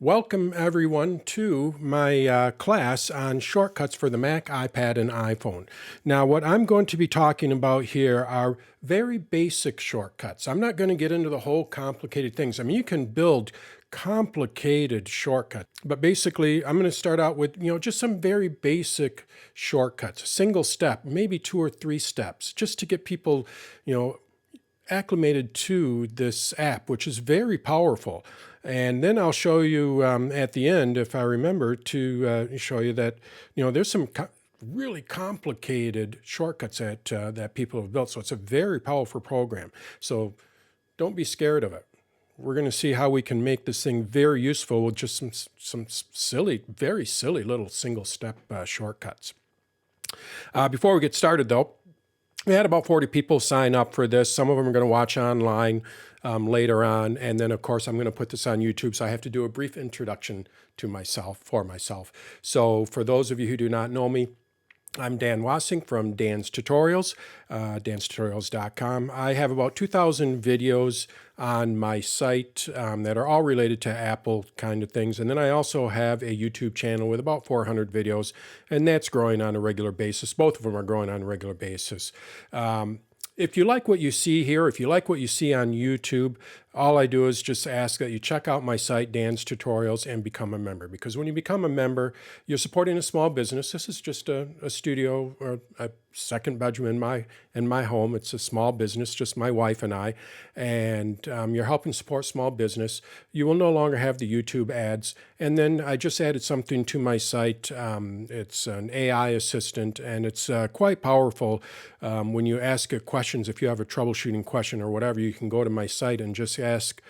Welcome everyone to my class on shortcuts for the Mac, iPad, and iPhone. Now what I'm going to be talking about here are very basic shortcuts. I'm not going to get into the whole complicated things. I mean, you can build complicated shortcuts, but basically I'm going to start out with, just some very basic shortcuts, a single step, maybe 2 or 3 steps, just to get people, acclimated to this app, which is very powerful. And then I'll show you at the end, if I remember, to show you that, there's some really complicated shortcuts that people have built. So it's a very powerful program. So don't be scared of it. We're going to see how we can make this thing very useful with just some silly, very silly little single step shortcuts. Before we get started though, we had about 40 people sign up for this. Some of them are going to watch online later on. And then, of course, I'm going to put this on YouTube. So I have to do a brief introduction to myself. So for those of you who do not know me, I'm Dan Wassing from Dan's Tutorials, danstutorials.com. I have about 2,000 videos on my site that are all related to Apple kind of things. And then I also have a YouTube channel with about 400 videos, and that's growing on a regular basis. Both of them are growing on a regular basis. If you like what you see here, if you like what you see on YouTube, all I do is just ask that you check out my site, Dan's Tutorials, and become a member. Because when you become a member, you're supporting a small business. This is just a studio or a second bedroom in my home. It's a small business, just my wife and I. And you're helping support small business. You will no longer have the YouTube ads. And then I just added something to my site. It's an AI assistant, and it's quite powerful. When you ask it questions, if you have a troubleshooting question or whatever, you can go to my site and just ask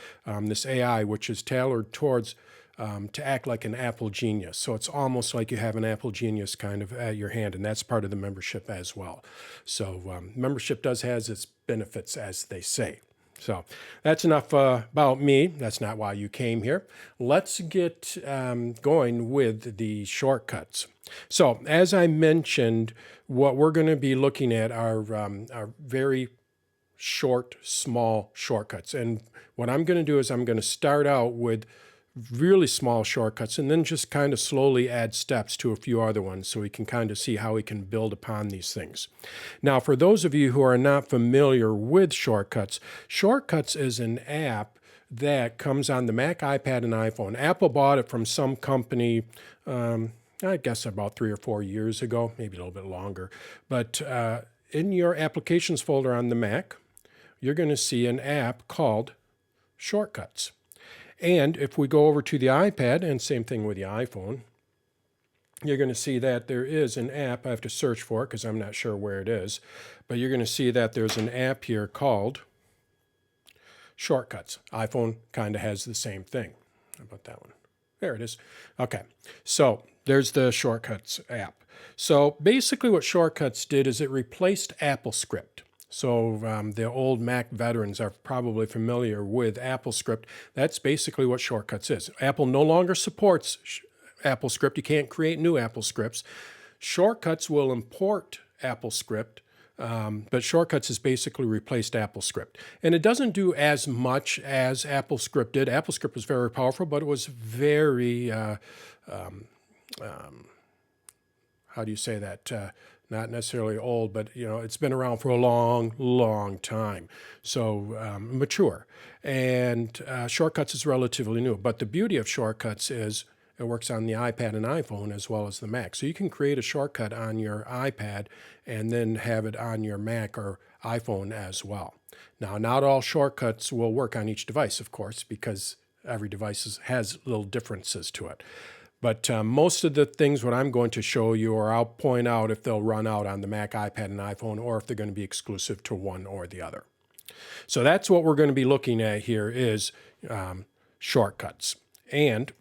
this AI, which is tailored towards to act like an Apple genius. So it's almost like you have an Apple genius kind of at your hand, and that's part of the membership as well. So membership does has its benefits, as they say. So that's enough about me. That's not why you came here. Let's get going with the shortcuts. So as I mentioned, what we're going to be looking at are very short, small shortcuts. And what I'm going to do is I'm going to start out with really small shortcuts and then just kind of slowly add steps to a few other ones so we can kind of see how we can build upon these things. Now, for those of you who are not familiar with shortcuts, Shortcuts is an app that comes on the Mac, iPad, and iPhone. Apple bought it from some company, I guess about 3 or 4 years ago, maybe a little bit longer. But in your applications folder on the Mac, you're going to see an app called Shortcuts. And if we go over to the iPad, and same thing with the iPhone, you're going to see that there is an app. I have to search for it because I'm not sure where it is. But you're going to see that there's an app here called Shortcuts. iPhone kind of has the same thing. How about that one? There it is. Okay, so there's the Shortcuts app. So basically what Shortcuts did is it replaced AppleScript. So the old Mac veterans are probably familiar with AppleScript. That's basically what Shortcuts is. Apple no longer supports AppleScript. You can't create new AppleScripts. Shortcuts will import AppleScript, but Shortcuts has basically replaced AppleScript. And it doesn't do as much as AppleScript did. AppleScript was very powerful, but it was very, how do you say that? Not necessarily old, but it's been around for a long, long time. So mature. And Shortcuts is relatively new. But the beauty of Shortcuts is it works on the iPad and iPhone as well as the Mac. So you can create a shortcut on your iPad and then have it on your Mac or iPhone as well. Now, not all shortcuts will work on each device, of course, because every device has little differences to it. But most of the things what I'm going to show you, or I'll point out if they'll run out on the Mac, iPad, and iPhone, or if they're going to be exclusive to one or the other. So that's what we're going to be looking at here is shortcuts. And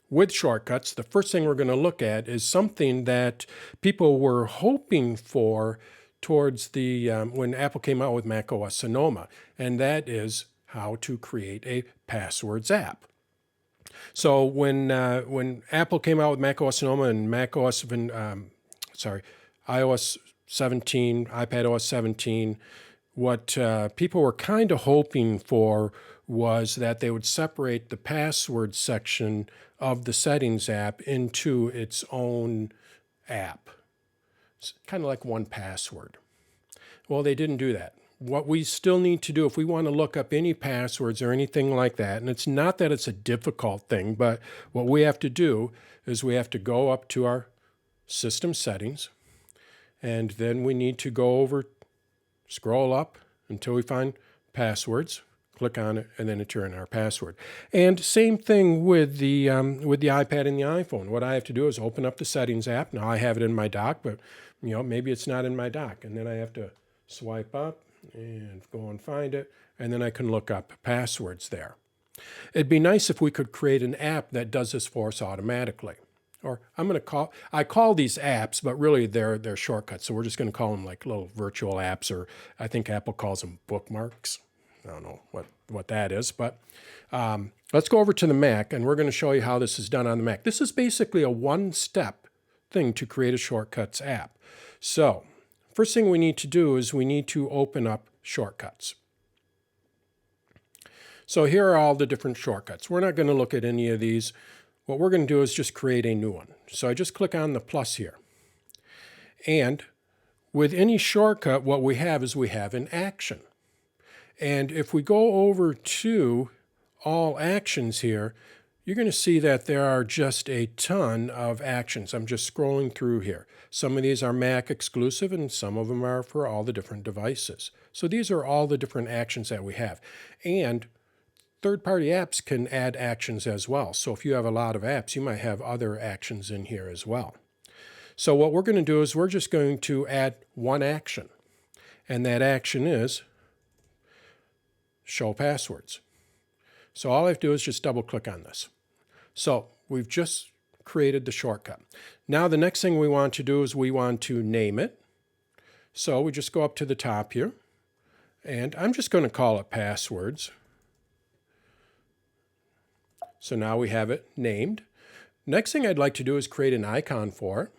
with shortcuts, the first thing we're going to look at is something that people were hoping for towards the when Apple came out with macOS Sonoma, and that is how to create a passwords app. So when Apple came out with macOS Sonoma and iOS 17, iPadOS 17, what people were kind of hoping for was that they would separate the password section of the settings app into its own app. It's kind of like 1Password. Well, they didn't do that. What we still need to do if we want to look up any passwords or anything like that, and it's not that it's a difficult thing, but what we have to do is we have to go up to our system settings, and then we need to go over, scroll up until we find passwords, click on it, and then enter in our password. And same thing with the iPad and the iPhone. What I have to do is open up the settings app. Now I have it in my dock, but maybe it's not in my dock, and then I have to swipe up and go and find it, and then I can look up passwords there. It'd be nice if we could create an app that does this for us automatically. Or I call these apps, but really they're shortcuts. So we're just going to call them like little virtual apps, or I think Apple calls them bookmarks. I don't know what that is, but let's go over to the Mac, and we're going to show you how this is done on the Mac. This is basically a one-step thing to create a shortcuts app. So first thing we need to do is we need to open up shortcuts. So here are all the different shortcuts. We're not going to look at any of these. What we're going to do is just create a new one. So I just click on the plus here. And with any shortcut, what we have is we have an action. And if we go over to all actions here, you're going to see that there are just a ton of actions. I'm just scrolling through here. Some of these are Mac exclusive, and some of them are for all the different devices. So these are all the different actions that we have. And third-party apps can add actions as well. So if you have a lot of apps, you might have other actions in here as well. So what we're going to do is we're just going to add one action. And that action is show passwords. So all I have to do is just double-click on this. So we've just created the shortcut. Now the next thing we want to do is we want to name it. So we just go up to the top here, and I'm just going to call it passwords. So now we have it named. Next thing I'd like to do is create an icon for it.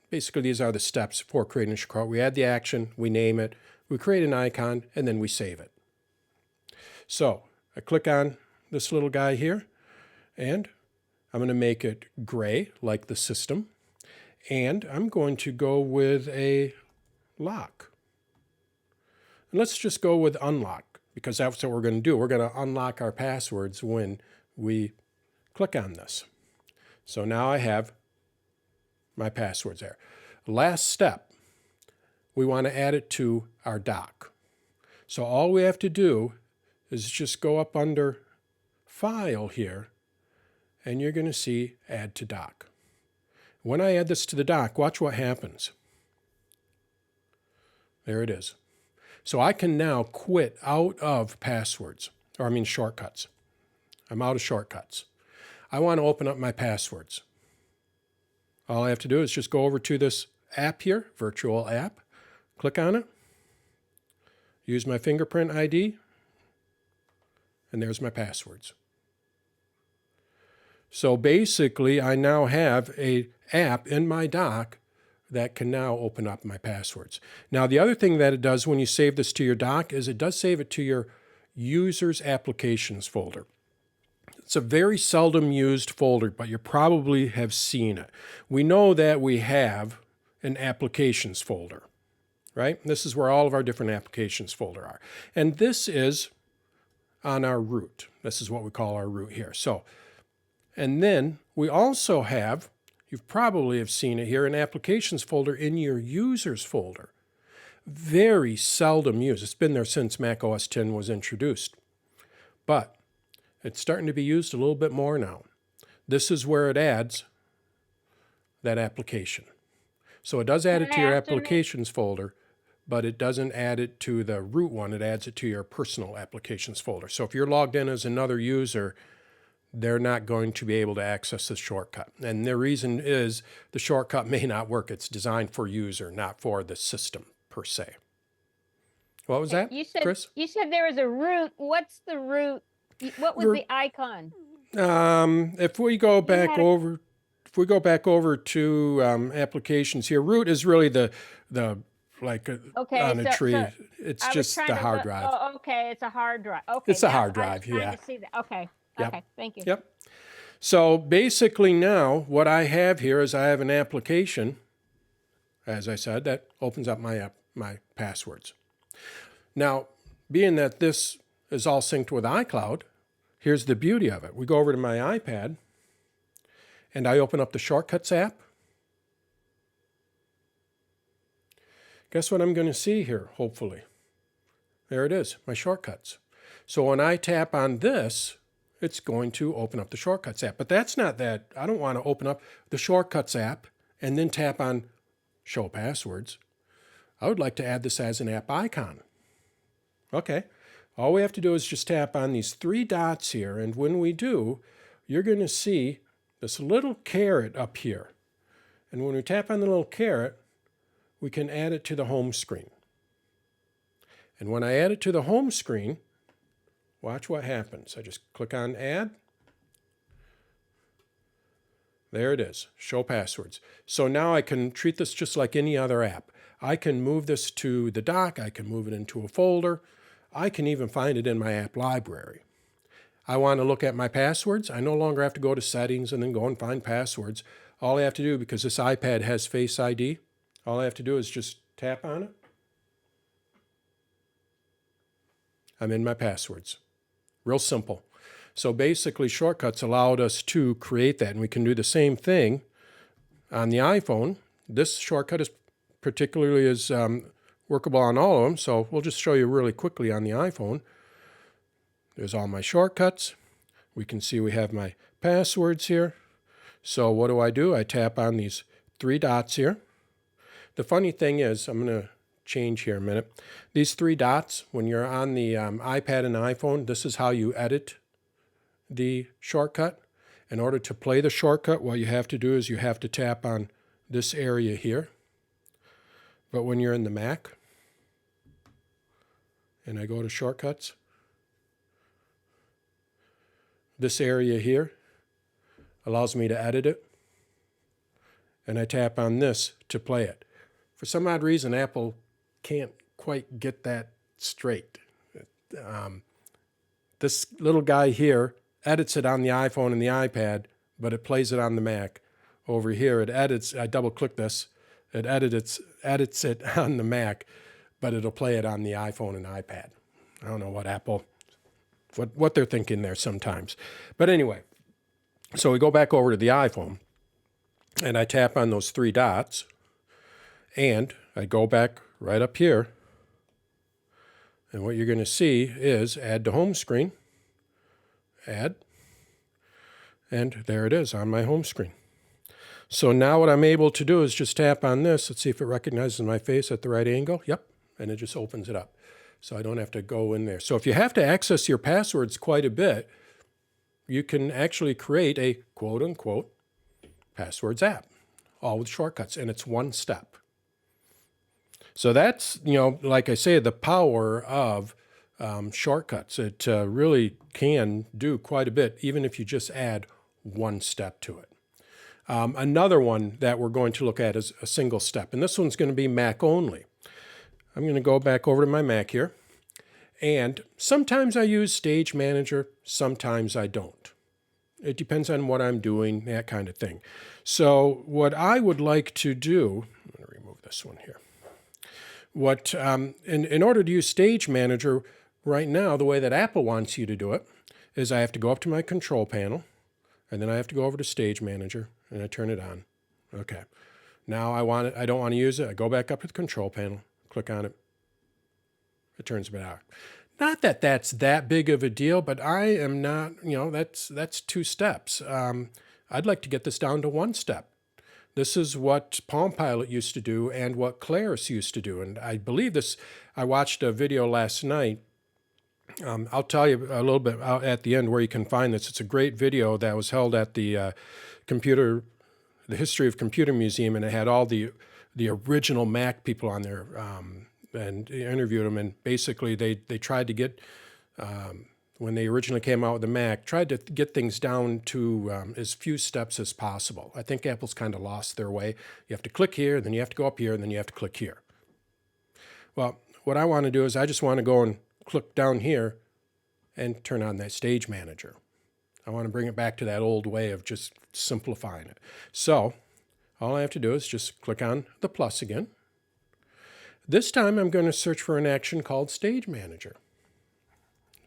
Basically, these are the steps for creating a shortcut. We add the action, we name it, we create an icon, and then we save it. So I click on this little guy here, and I'm going to make it gray like the system, and I'm going to go with a lock. And let's just go with unlock, because that's what we're going to do. We're going to unlock our passwords when we click on this. So now I have my passwords there. Last step, we want to add it to our dock. So all we have to do is just go up under File here, and you're going to see Add to Dock. When I add this to the dock, watch what happens. There it is. So I can now quit out of shortcuts. I'm out of shortcuts. I want to open up my passwords. All I have to do is just go over to this app here, virtual app, click on it, use my fingerprint ID, and there's my passwords. So basically, I now have an app in my dock that can now open up my passwords. Now, the other thing that it does when you save this to your dock is it does save it to your Users Applications folder. It's a very seldom used folder, but you probably have seen it. We know that we have an Applications folder, right? This is where all of our different Applications folder are. And this is on our root. This is what we call our root here. So, and then we also have, you probably have seen it here, an Applications folder in your Users folder. Very seldom used. It's been there since macOS 10 was introduced. But it's starting to be used a little bit more now. This is where it adds that application. So it does add it to your Applications folder, but it doesn't add it to the root one. It adds it to your personal Applications folder. So if you're logged in as another user, they're not going to be able to access this shortcut. And the reason is the shortcut may not work. It's designed for user, not for the system per se. What was that, Chris? You said there was a root. What's the root? What was the icon? If we go back over to applications here, root is really the like Okay, on a tree. so It's I was just trying the to hard look. drive. Oh, okay, it's a hard drive. Okay, It's a that's hard I was drive, trying yeah. to see that. Okay, Yep. okay, thank you. Yep. So basically now what I have here is I have an application, as I said, that opens up my passwords. Now, being that this is all synced with iCloud, here's the beauty of it. We go over to my iPad and I open up the Shortcuts app. Guess what I'm going to see here, hopefully? There it is, my shortcuts. So when I tap on this, it's going to open up the Shortcuts app. But that's not that. I don't want to open up the Shortcuts app and then tap on Show Passwords. I would like to add this as an app icon. Okay, all we have to do is just tap on these three dots here, and when we do, you're going to see this little caret up here. And when we tap on the little caret, we can add it to the home screen. And when I add it to the home screen, watch what happens. I just click on Add. There it is, Show Passwords. So now I can treat this just like any other app. I can move this to the dock. I can move it into a folder. I can even find it in my app library. I want to look at my passwords. I no longer have to go to settings and then go and find passwords. All I have to do, because this iPad has Face ID, all I have to do is just tap on it. I'm in my passwords. Real simple. So basically, Shortcuts allowed us to create that, and we can do the same thing on the iPhone. This shortcut is particularly workable on all of them, so we'll just show you really quickly on the iPhone. There's all my shortcuts. We can see we have my passwords here. So what do? I tap on these three dots here. The funny thing is, I'm going to change here a minute. These three dots, when you're on the iPad and iPhone, this is how you edit the shortcut. In order to play the shortcut, what you have to do is you have to tap on this area here. But when you're in the Mac, and I go to Shortcuts, this area here allows me to edit it, and I tap on this to play it. For some odd reason, Apple can't quite get that straight. This little guy here edits it on the iPhone and the iPad, but it plays it on the Mac. Over here, it edits. I double-click this. It edits it on the Mac, but it'll play it on the iPhone and iPad. I don't know what Apple, what they're thinking there sometimes. But anyway, so we go back over to the iPhone, and I tap on those three dots, and I go back right up here, and what you're going to see is Add to Home Screen, Add, and there it is on my home screen. So now what I'm able to do is just tap on this. Let's see if it recognizes my face at the right angle. Yep, and it just opens it up. So I don't have to go in there. So if you have to access your passwords quite a bit, you can actually create a quote-unquote passwords app, all with shortcuts, and it's one step. So that's, like I say, the power of shortcuts. It really can do quite a bit, even if you just add one step to it. Another one that we're going to look at is a single step, and this one's going to be Mac only. I'm going to go back over to my Mac here, and sometimes I use Stage Manager, sometimes I don't. It depends on what I'm doing, that kind of thing. So what I would like to do, I'm going to remove this one here. In order to use Stage Manager right now, the way that Apple wants you to do it is I have to go up to my control panel, and then I have to go over to Stage Manager, and I turn it on. Okay. Now I don't want to use it. I go back up to the control panel, click on it. It turns it off. Not that that's that big of a deal, but I am not, that's two steps. I'd like to get this down to one step. This is what Palm Pilot used to do and what Claris used to do. And I believe this, I watched a video last night. I'll tell you a little bit at the end where you can find this. It's a great video that was held at the History of Computer Museum, and it had all the original Mac people on there, and interviewed them. And basically, they tried to get, when they originally came out with the Mac, tried to get things down to as few steps as possible. I think Apple's kind of lost their way. You have to click here, then you have to go up here, and then you have to click here. Well, what I want to do is I just want to go and click down here and turn on that Stage Manager. I want to bring it back to that old way of just simplifying it. So all I have to do is just click on the plus again. This time I'm going to search for an action called Stage Manager.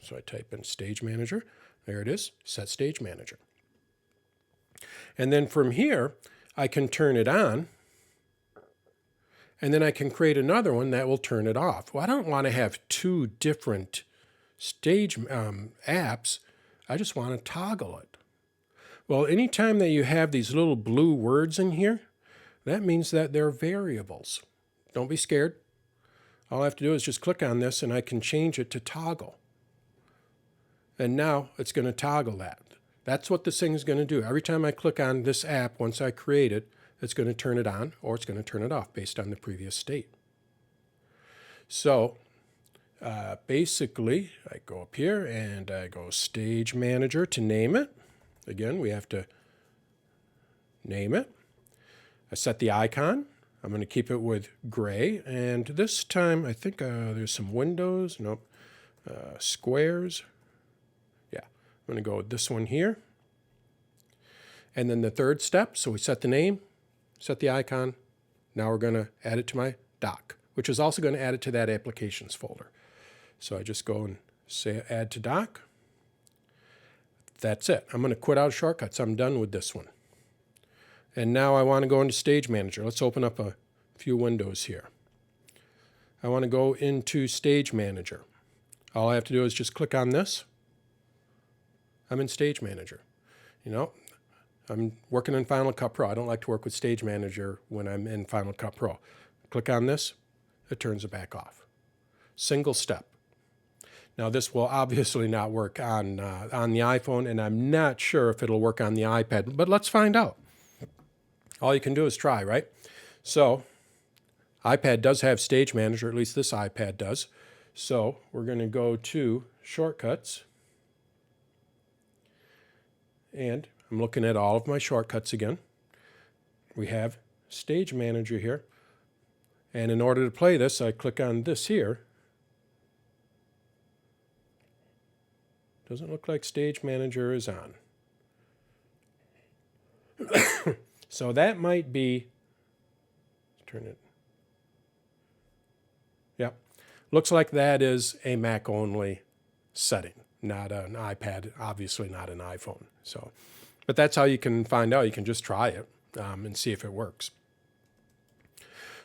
So I type in Stage Manager. There it is, Set Stage Manager. And then from here, I can turn it on, and then I can create another one that will turn it off. Well, I don't want to have two different stage apps. I just want to toggle it. Well, anytime that you have these little blue words in here, that means that they're variables. Don't be scared. All I have to do is just click on this and I can change it to toggle. And now it's going to toggle that. That's what this thing is going to do. Every time I click on this app, once I create it, it's going to turn it on or it's going to turn it off based on the previous state. So basically, I go up here and I go Stage Manager to name it. Again, we have to name it. I set the icon. I'm going to keep it with gray. And this time, I think there's some windows. Nope. Squares. Yeah, I'm going to go with this one here. And then the third step, so we set the name, set the icon. Now we're going to add it to my dock, which is also going to add it to that applications folder. So I just go and say add to dock. That's it. I'm going to quit out of Shortcuts. I'm done with this one. And now I want to go into Stage Manager. Let's open up a few windows here. I want to go into Stage Manager. All I have to do is just click on this. I'm in Stage Manager. You know, I'm working in Final Cut Pro. I don't like to work with Stage Manager when I'm in Final Cut Pro. Click on this, it turns it back off. Single step. Now this will obviously not work on the iPhone, and I'm not sure if it'll work on the iPad, but let's find out. All you can do is try, right? So iPad does have Stage Manager, at least this iPad does. So we're going to go to Shortcuts, and I'm looking at all of my shortcuts again. We have Stage Manager here. And in order to play this, I click on this here. Doesn't look like Stage Manager is on. So that might be, turn it. Yeah, looks like that is a Mac only setting, not an iPad, obviously not an iPhone. So, but that's how you can find out. You can just try it and see if it works.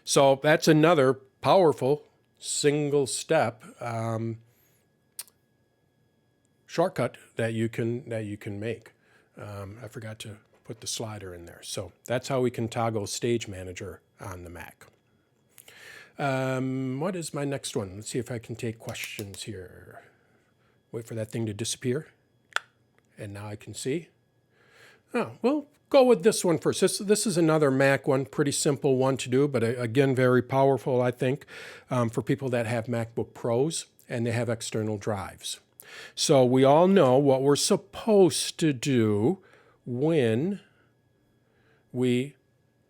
So that's another powerful single step shortcut that you can make. I forgot to put the slider in there. So that's how we can toggle Stage Manager on the Mac. What is my next one? Let's see if I can take questions here. Wait for that thing to disappear. And now I can see. Oh, we'll go with this one first. This is another Mac one, pretty simple one to do, but again, very powerful, I think, for people that have MacBook Pros and they have external drives. So we all know what we're supposed to do when we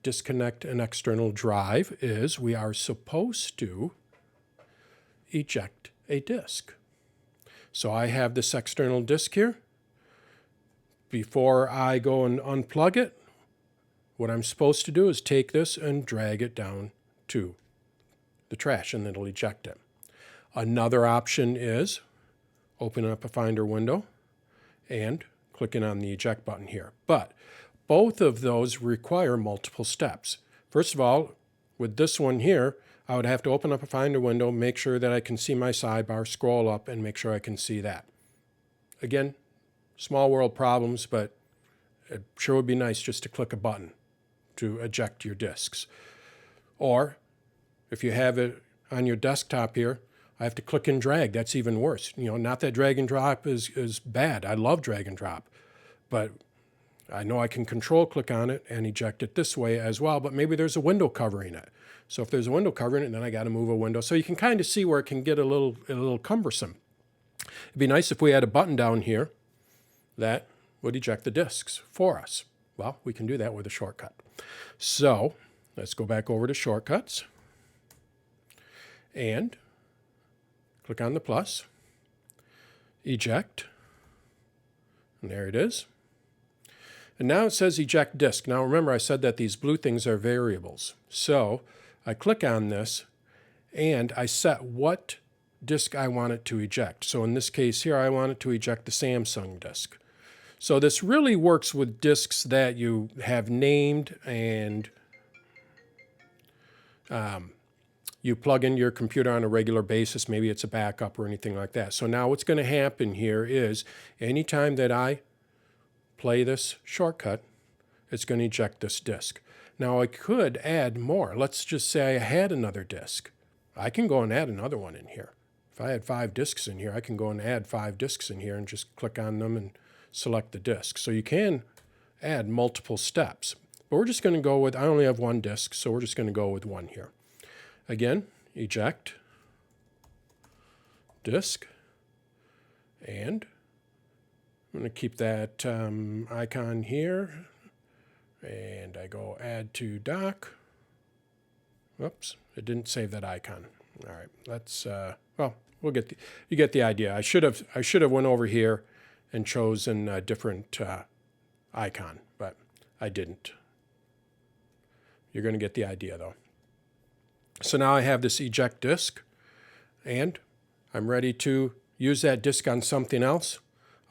disconnect an external drive is we are supposed to eject a disk. So I have this external disk here. Before I go and unplug it, what I'm supposed to do is take this and drag it down to the trash, and then it'll eject it. Another option is opening up a Finder window and clicking on the eject button here. But both of those require multiple steps. First of all, with this one here, I would have to open up a Finder window, make sure that I can see my sidebar, scroll up, and make sure I can see that. Again, small world problems, but it sure would be nice just to click a button to eject your disks. Or if you have it on your desktop here, I have to click and drag. That's even worse. You know, not that drag and drop is bad. I love drag and drop, but I know I can control click on it and eject it this way as well, but maybe there's a window covering it. So if there's a window covering it, then I got to move a window. So you can kind of see where it can get a little cumbersome. It'd be nice if we had a button down here that would eject the disks for us. Well, we can do that with a shortcut. So let's go back over to Shortcuts. and click on the plus, eject, and there it is. And now it says eject disk. Now remember I said that these blue things are variables. So I click on this and I set what disk I want it to eject. So in this case here I want it to eject the Samsung disk. So this really works with disks that you have named and you plug into your computer on a regular basis. Maybe it's a backup or anything like that. So now what's going to happen here is anytime that I play this shortcut, it's going to eject this disk. Now I could add more. Let's just say I had another disk. I can go and add another one in here. If I had 5 disks in here, I can go and add 5 disks in here and just click on them and select the disk. So you can add multiple steps. But we're just going to go with, I only have 1 disk, so we're just going to go with 1 here. Again, eject, disk, and I'm going to keep that icon here, and I go add to dock. Whoops, it didn't save that icon. All right, let's, well, we'll get you get the idea. I should have went over here and chosen a different icon, but I didn't. You're going to get the idea though. So now I have this eject disk, and I'm ready to use that disk on something else.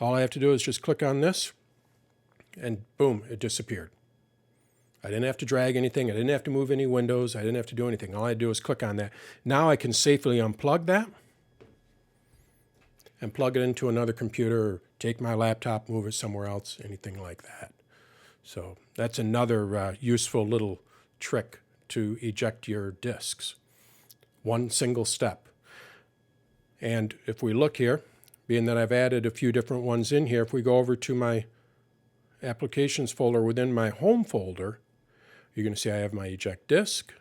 All I have to do is just click on this, and boom, it disappeared. I didn't have to drag anything. I didn't have to move any windows. I didn't have to do anything. All I had to do was click on that. Now I can safely unplug that and plug it into another computer, or take my laptop, move it somewhere else, anything like that. So that's another useful little trick to eject your disks. One single step. And if we look here, being that I've added a few different ones in here, if we go over to my applications folder within my home folder, you're going to see I have my eject disk,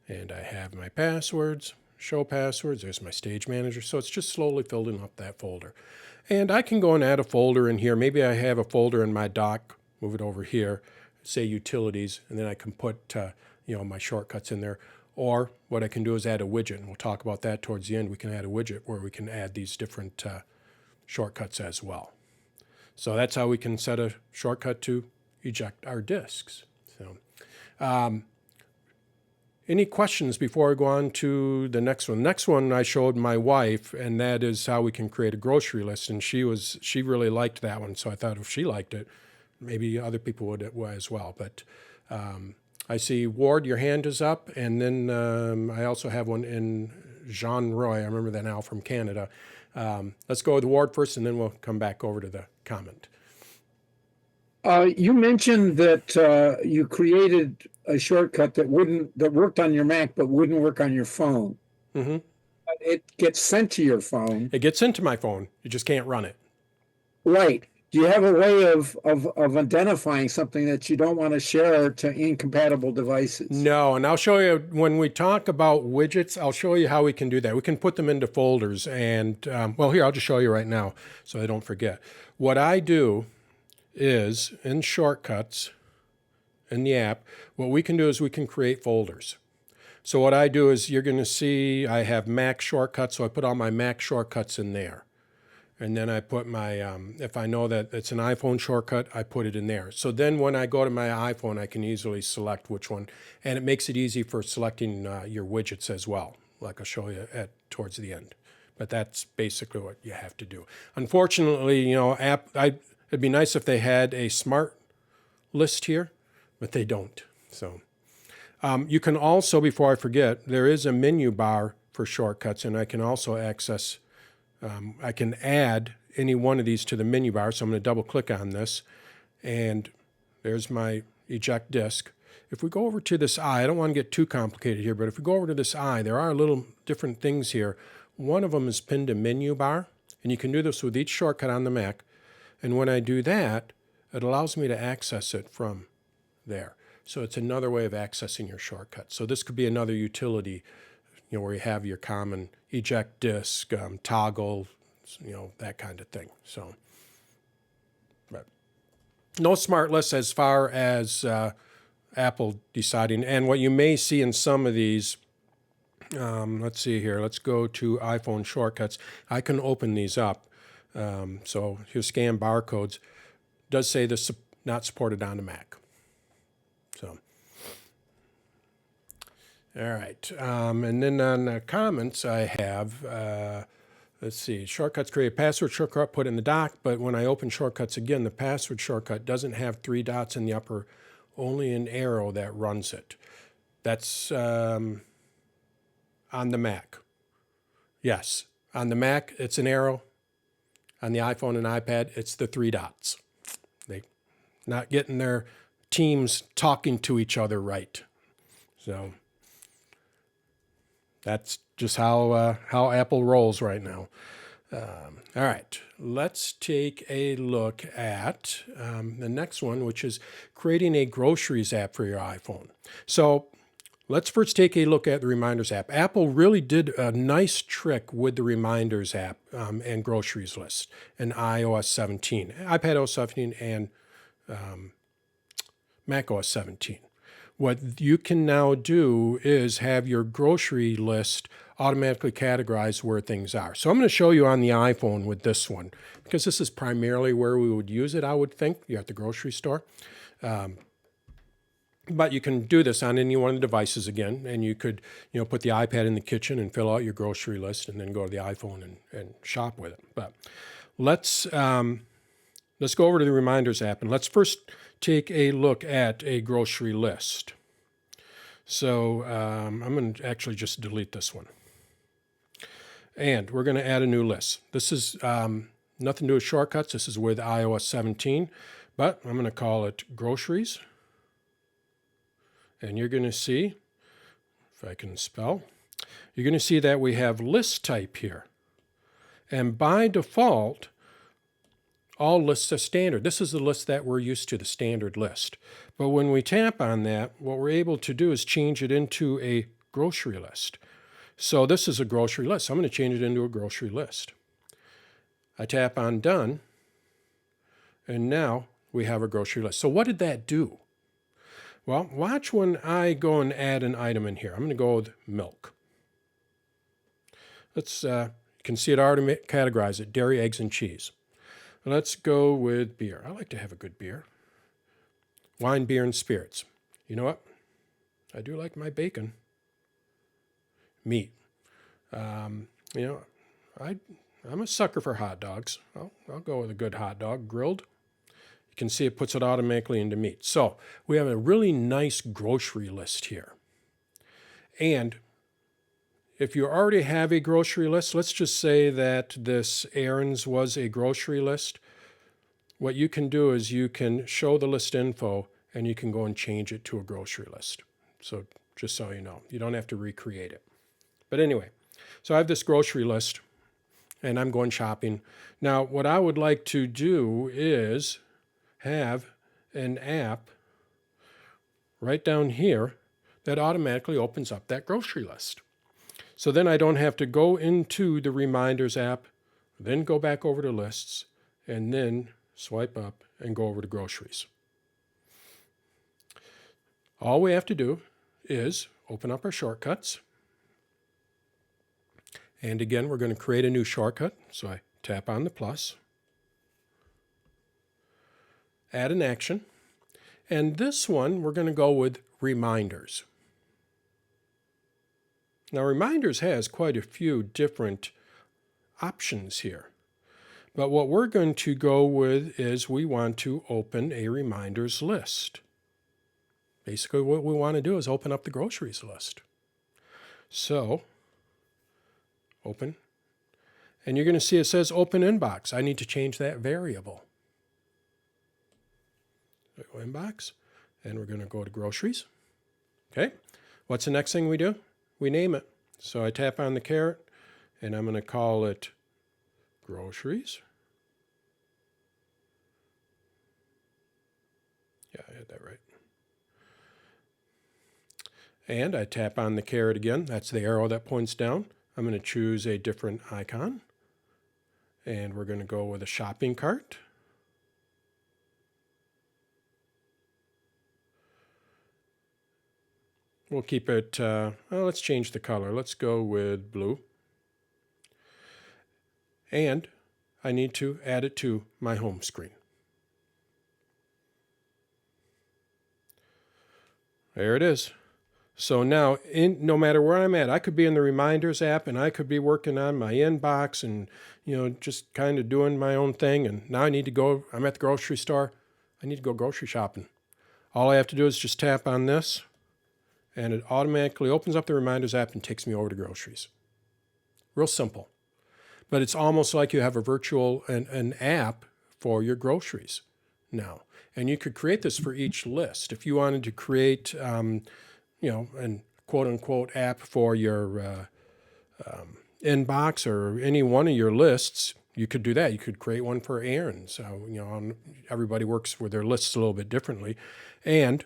and I have my passwords, show passwords, there's my stage manager, so it's just slowly filling up that folder. And I can go and add a folder in here. Maybe I have a folder in my dock, move it over here, say utilities, and then I can put my shortcuts in there. Or what I can do is add a widget, and we'll talk about that towards the end. We can add a widget where we can add these different shortcuts as well. So that's how we can set a shortcut to eject our disks. So, any questions before I go on to the next one? Next one I showed my wife, and that is how we can create a grocery list. And she really liked that one, so I thought if she liked it, maybe other people would as well. But I see Ward, your hand is up, and then I also have one in Jean Roy. I remember that now from Canada. Let's go with Ward first, and then we'll come back over to the comment. You mentioned that you created a shortcut that worked on your Mac but wouldn't work on your phone. Mm-hmm. It gets sent to your phone. It gets into my phone. You just can't run it. Right. Do you have a way of identifying something that you don't want to share to incompatible devices? No, and I'll show you when we talk about widgets, I'll show you how we can do that. We can put them into folders, and well, here, I'll just show you right now so I don't forget. What I do is in shortcuts in the app, what we can do is we can create folders. So what I do is you're going to see I have Mac shortcuts, so I put all my Mac shortcuts in there. And then I put my, if I know that it's an iPhone shortcut, I put it in there. So then when I go to my iPhone, I can easily select which one. And it makes it easy for selecting your widgets as well, like I'll show you towards the end. But that's basically what you have to do. Unfortunately, it'd be nice if they had a smart list here, but they don't. So you can also, before I forget, there is a menu bar for shortcuts, and I can also access I can add any one of these to the menu bar. So I'm going to double click on this, and there's my eject disk. If we go over to this eye, I don't want to get too complicated here, but if we go over to this eye, there are little different things here. One of them is pinned to menu bar, and you can do this with each shortcut on the Mac. And when I do that, it allows me to access it from there. So it's another way of accessing your shortcut. So this could be another utility, where you have your common eject disk, toggle, that kind of thing. So, but no smart lists as far as Apple deciding. And what you may see in some of these, Let's see here. Let's go to iPhone shortcuts. I can open these up. So here's scan barcodes. Does say this not supported on the Mac. So, all right. And then on the comments I have, let's see, shortcuts create a password shortcut, put in the dock, but when I open shortcuts again, the password shortcut doesn't have 3 dots in the upper, only an arrow that runs it. That's on the Mac. Yes, on the Mac, it's an arrow. On the iPhone and iPad, it's the 3 dots. They not getting their teams talking to each other right. So that's just how Apple rolls right now. All right, let's take a look at the next one, which is creating a Groceries app for your iPhone. So let's first take a look at the Reminders app. Apple really did a nice trick with the Reminders app and Groceries list in iOS 17, iPadOS 17, and macOS 17. What you can now do is have your grocery list automatically categorized where things are. So I'm going to show you on the iPhone with this one, because this is primarily where we would use it, I would think. You're at the grocery store. But you can do this on any one of the devices again, and you could, put the iPad in the kitchen and fill out your grocery list, and then go to the iPhone and shop with it. But let's go over to the Reminders app, and let's first take a look at a grocery list. So I'm going to actually just delete this one, and we're going to add a new list. This is nothing to do with shortcuts. This is with iOS 17, but I'm going to call it Groceries. And you're going to see, if I can spell, you're going to see that we have list type here. And by default, all lists are standard. This is the list that we're used to, the standard list. But when we tap on that, what we're able to do is change it into a grocery list. So this is a grocery list. So I'm going to change it into a grocery list. I tap on Done, and now we have a grocery list. So what did that do? Well, watch when I go and add an item in here. I'm going to go with milk. Let's, you can see it already categorized it, dairy, eggs, and cheese. Let's go with beer. I like to have a good beer. Wine, beer, and spirits. You know what? I do like my bacon. Meat. I'm a sucker for hot dogs. I'll go with a good hot dog, grilled. You can see it puts it automatically into meat. So we have a really nice grocery list here. And if you already have a grocery list, let's just say that this errands was a grocery list. What you can do is you can show the list info and you can go and change it to a grocery list. So just so you know, you don't have to recreate it. But anyway, so I have this grocery list and I'm going shopping. Now, what I would like to do is have an app right down here that automatically opens up that grocery list. So then I don't have to go into the Reminders app, then go back over to lists, and then swipe up and go over to groceries. All we have to do is open up our shortcuts. And again, we're going to create a new shortcut. So I tap on the plus, add an action, and this one we're going to go with Reminders. Now, Reminders has quite a few different options here. But what we're going to go with is we want to open a Reminders list. Basically, what we want to do is open up the groceries list. So, open. And you're going to see it says open inbox. I need to change that variable. Inbox. And we're going to go to groceries. Okay. What's the next thing we do? We name it. So I tap on the caret, and I'm going to call it Groceries. Yeah, I had that right. And I tap on the caret again. That's the arrow that points down. I'm going to choose a different icon. And we're going to go with a shopping cart. we'll keep it, well, let's change the color. Let's go with blue. And I need to add it to my home screen. There it is. So now, no matter where I'm at, I could be in the Reminders app and I could be working on my inbox and, just kind of doing my own thing. And now I need to go, I'm at the grocery store. I need to go grocery shopping. All I have to do is just tap on this and it automatically opens up the Reminders app and takes me over to groceries. Real simple. But it's almost like you have a virtual, an app for your groceries now. And you could create this for each list. If you wanted to create, an quote-unquote app for your inbox or any one of your lists, you could do that. You could create one for errands. Everybody works with their lists a little bit differently. And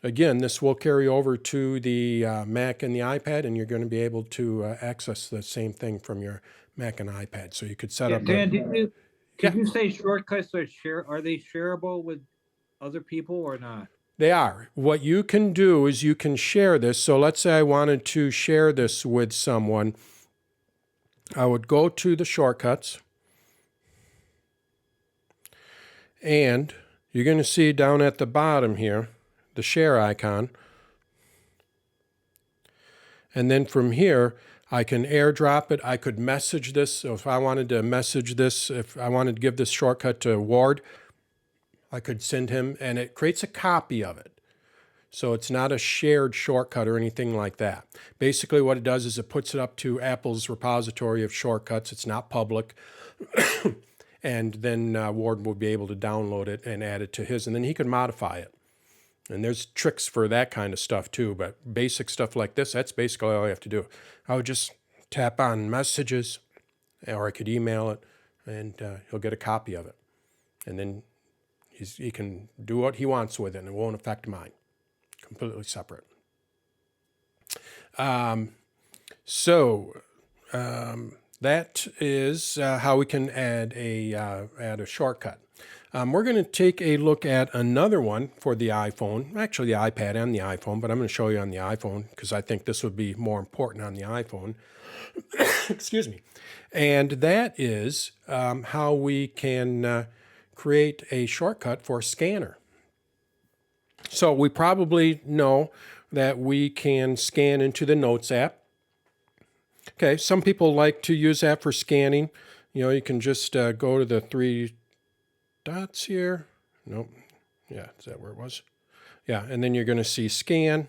again, this will carry over to the Mac and the iPad, and you're going to be able to access the same thing from your Mac and iPad. So you could set up. Dan, did you say shortcuts are they shareable with other people or not? They are. What you can do is you can share this. So let's say I wanted to share this with someone. I would go to the shortcuts, and you're going to see down at the bottom here the share icon. And then from here, I can airdrop it. I could message this. So if I wanted to message this, if I wanted to give this shortcut to Ward, I could send him, and it creates a copy of it. So it's not a shared shortcut or anything like that. Basically what it does is it puts it up to Apple's repository of shortcuts. It's not public. And then Ward will be able to download it and add it to his, and then he can modify it. And there's tricks for that kind of stuff too, but basic stuff like this, that's basically all I have to do. I would just tap on messages, or I could email it, and he'll get a copy of it. And then he can do what he wants with it, and it won't affect mine. Completely separate. That is how we can add a shortcut. We're going to take a look at another one for the iPhone, actually the iPad and the iPhone, but I'm going to show you on the iPhone because I think this would be more important on the iPhone. Excuse me. And that is how we can create a shortcut for scanner. So we probably know that we can scan into the Notes app. Okay, some people like to use that for scanning. You can just go to the three dots here. Nope. Yeah, is that where it was? Yeah, and then you're going to see scan.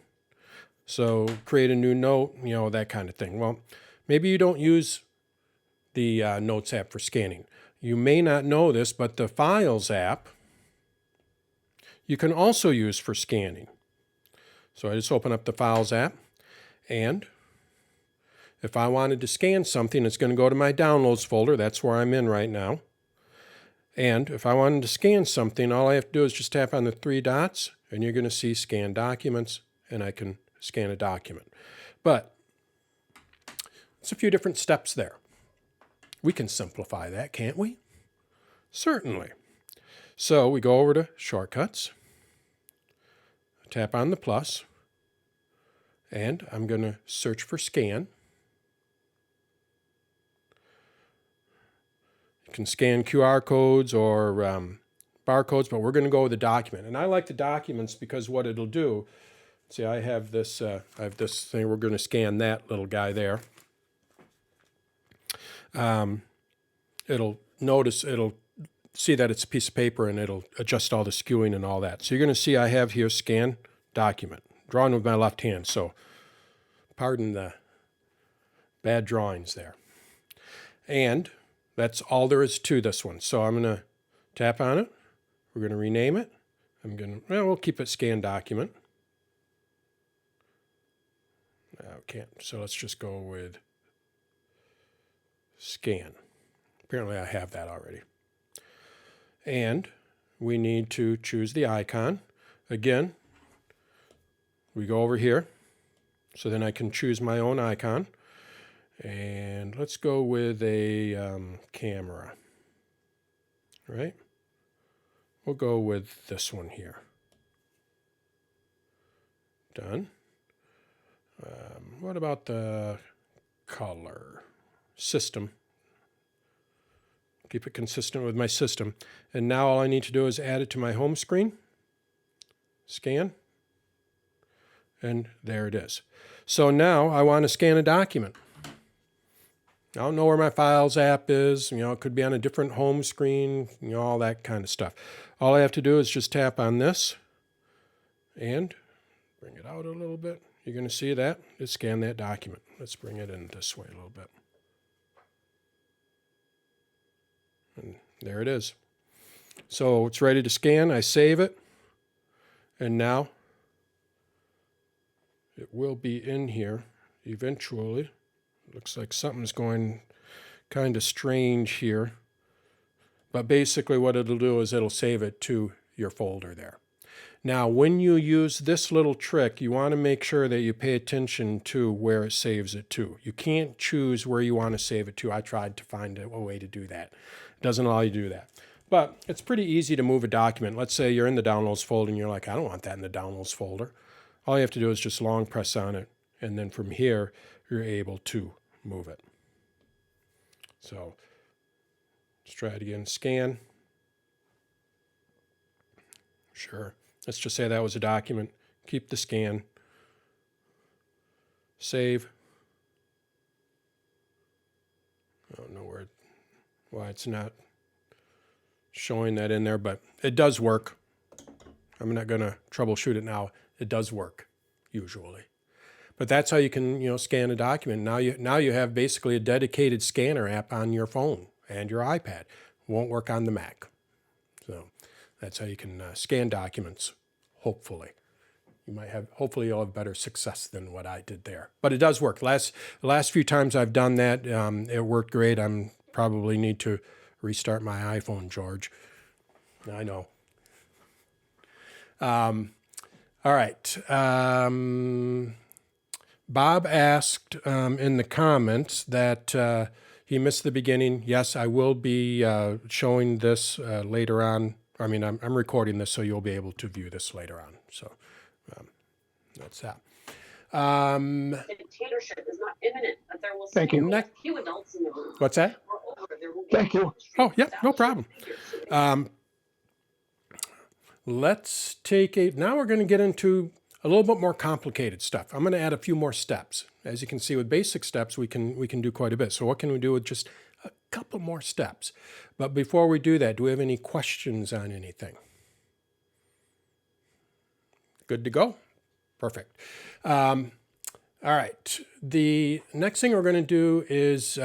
So create a new note, that kind of thing. Well, maybe you don't use the Notes app for scanning. You may not know this, but the Files app you can also use for scanning. So I just open up the Files app, and if I wanted to scan something, it's going to go to my Downloads folder. That's where I'm in right now. And if I wanted to scan something, all I have to do is just tap on the three dots, and you're going to see Scan Documents, and I can scan a document. But it's a few different steps there. We can simplify that, can't we? Certainly. So we go over to Shortcuts, tap on the plus, and I'm going to search for Scan. You can scan QR codes or barcodes, but we're going to go with the document. And I like the documents because what it'll do, see, I have this thing. We're going to scan that little guy there. It'll see that it's a piece of paper, and it'll adjust all the skewing and all that. So you're going to see I have here Scan Document, drawn with my left hand. So pardon the bad drawings there. And that's all there is to this one. So I'm going to tap on it. We're going to rename it. We'll keep it Scan Document. Okay, so let's just go with Scan. Apparently I have that already. And we need to choose the icon. Again, we go over here. So then I can choose my own icon. And let's go with a camera. Right? We'll go with this one here. Done. What about the color? System. Keep it consistent with my system. And now all I need to do is add it to my home screen. Scan. And there it is. So now I want to scan a document. I don't know where my Files app is. You know, it could be on a different home screen, you know, all that kind of stuff. All I have to do is just tap on this and bring it out a little bit. You're going to see that. Just scan that document. Let's bring it in this way a little bit. And there it is. So it's ready to scan. I save it. And now it will be in here eventually. Looks like something's going kind of strange here. But basically what it'll do is it'll save it to your folder there. Now, when you use this little trick, you want to make sure that you pay attention to where it saves it to. You can't choose where you want to save it to. I tried to find a way to do that. It doesn't allow you to do that. But it's pretty easy to move a document. Let's say you're in the Downloads folder and you're like, I don't want that in the Downloads folder. All you have to do is just long press on it. And then from here, you're able to move it. So let's try it again. Scan. Sure. Let's just say that was a document. Keep the scan. Save. I don't know why it's not showing that in there, but it does work. I'm not going to troubleshoot it now. It does work, usually. But that's how you can, you know, scan a document. Now you have basically a dedicated scanner app on your phone and your iPad. Won't work on the Mac. So that's how you can scan documents, hopefully. Hopefully you'll have better success than what I did there. But it does work. The last few times I've done that, it worked great. I'm probably need to restart my iPhone, George. I know. All right. Bob asked in the comments that he missed the beginning. Yes, I will be showing this later on. I mean, I'm recording this, so you'll be able to view this later on. So that's that. Dictatorship is not imminent, but there will Thank you. still be a few adults in the room. What's that? Moreover, there will be Thank you. Oh, yeah, no problem. Let's take now we're going to get into a little bit more complicated stuff. I'm going to add a few more steps. As you can see, with basic steps, we can do quite a bit. So what can we do with just a couple more steps? But before we do that, do we have any questions on anything? Good to go? Perfect. All right. The next thing we're going to do is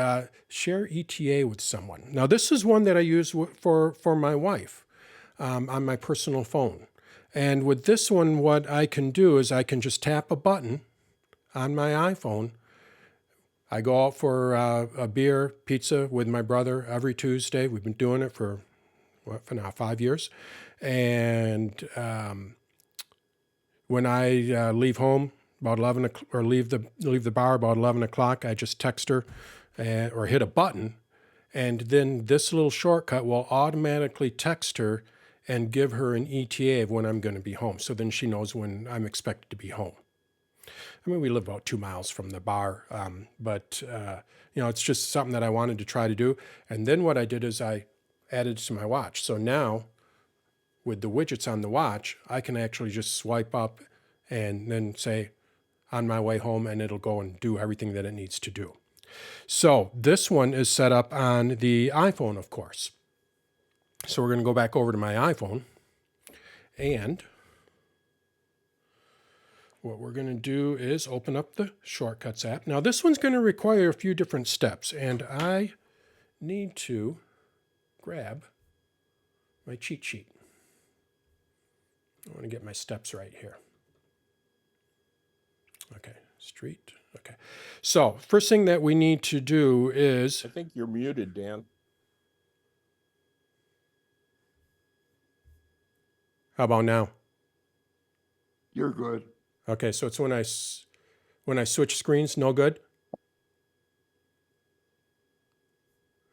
share ETA with someone. Now, this is one that I use for my wife on my personal phone. And with this one, what I can do is I can just tap a button on my iPhone. I go out for a beer, pizza with my brother every Tuesday. We've been doing it for now 5 years. And when I leave home about 11 o'clock, or leave the bar about 11 o'clock, I just text her or hit a button, and then this little shortcut will automatically text her and give her an ETA of when I'm going to be home. So then she knows when I'm expected to be home. I mean, we live about 2 miles from the bar, but you know, it's just something that I wanted to try to do. And then what I did is I added it to my watch. So now, with the widgets on the watch, I can actually just swipe up and then say, on my way home, and it'll go and do everything that it needs to do. So this one is set up on the iPhone, of course. So we're going to go back over to my iPhone, and what we're going to do is open up the Shortcuts app. Now this one's going to require a few different steps, and I need to grab my cheat sheet. I want to get my steps right here. Okay, street. Okay. So first thing that we need to do is... I think you're muted, Dan. How about now? You're good. Okay, so it's when I switch screens, no good?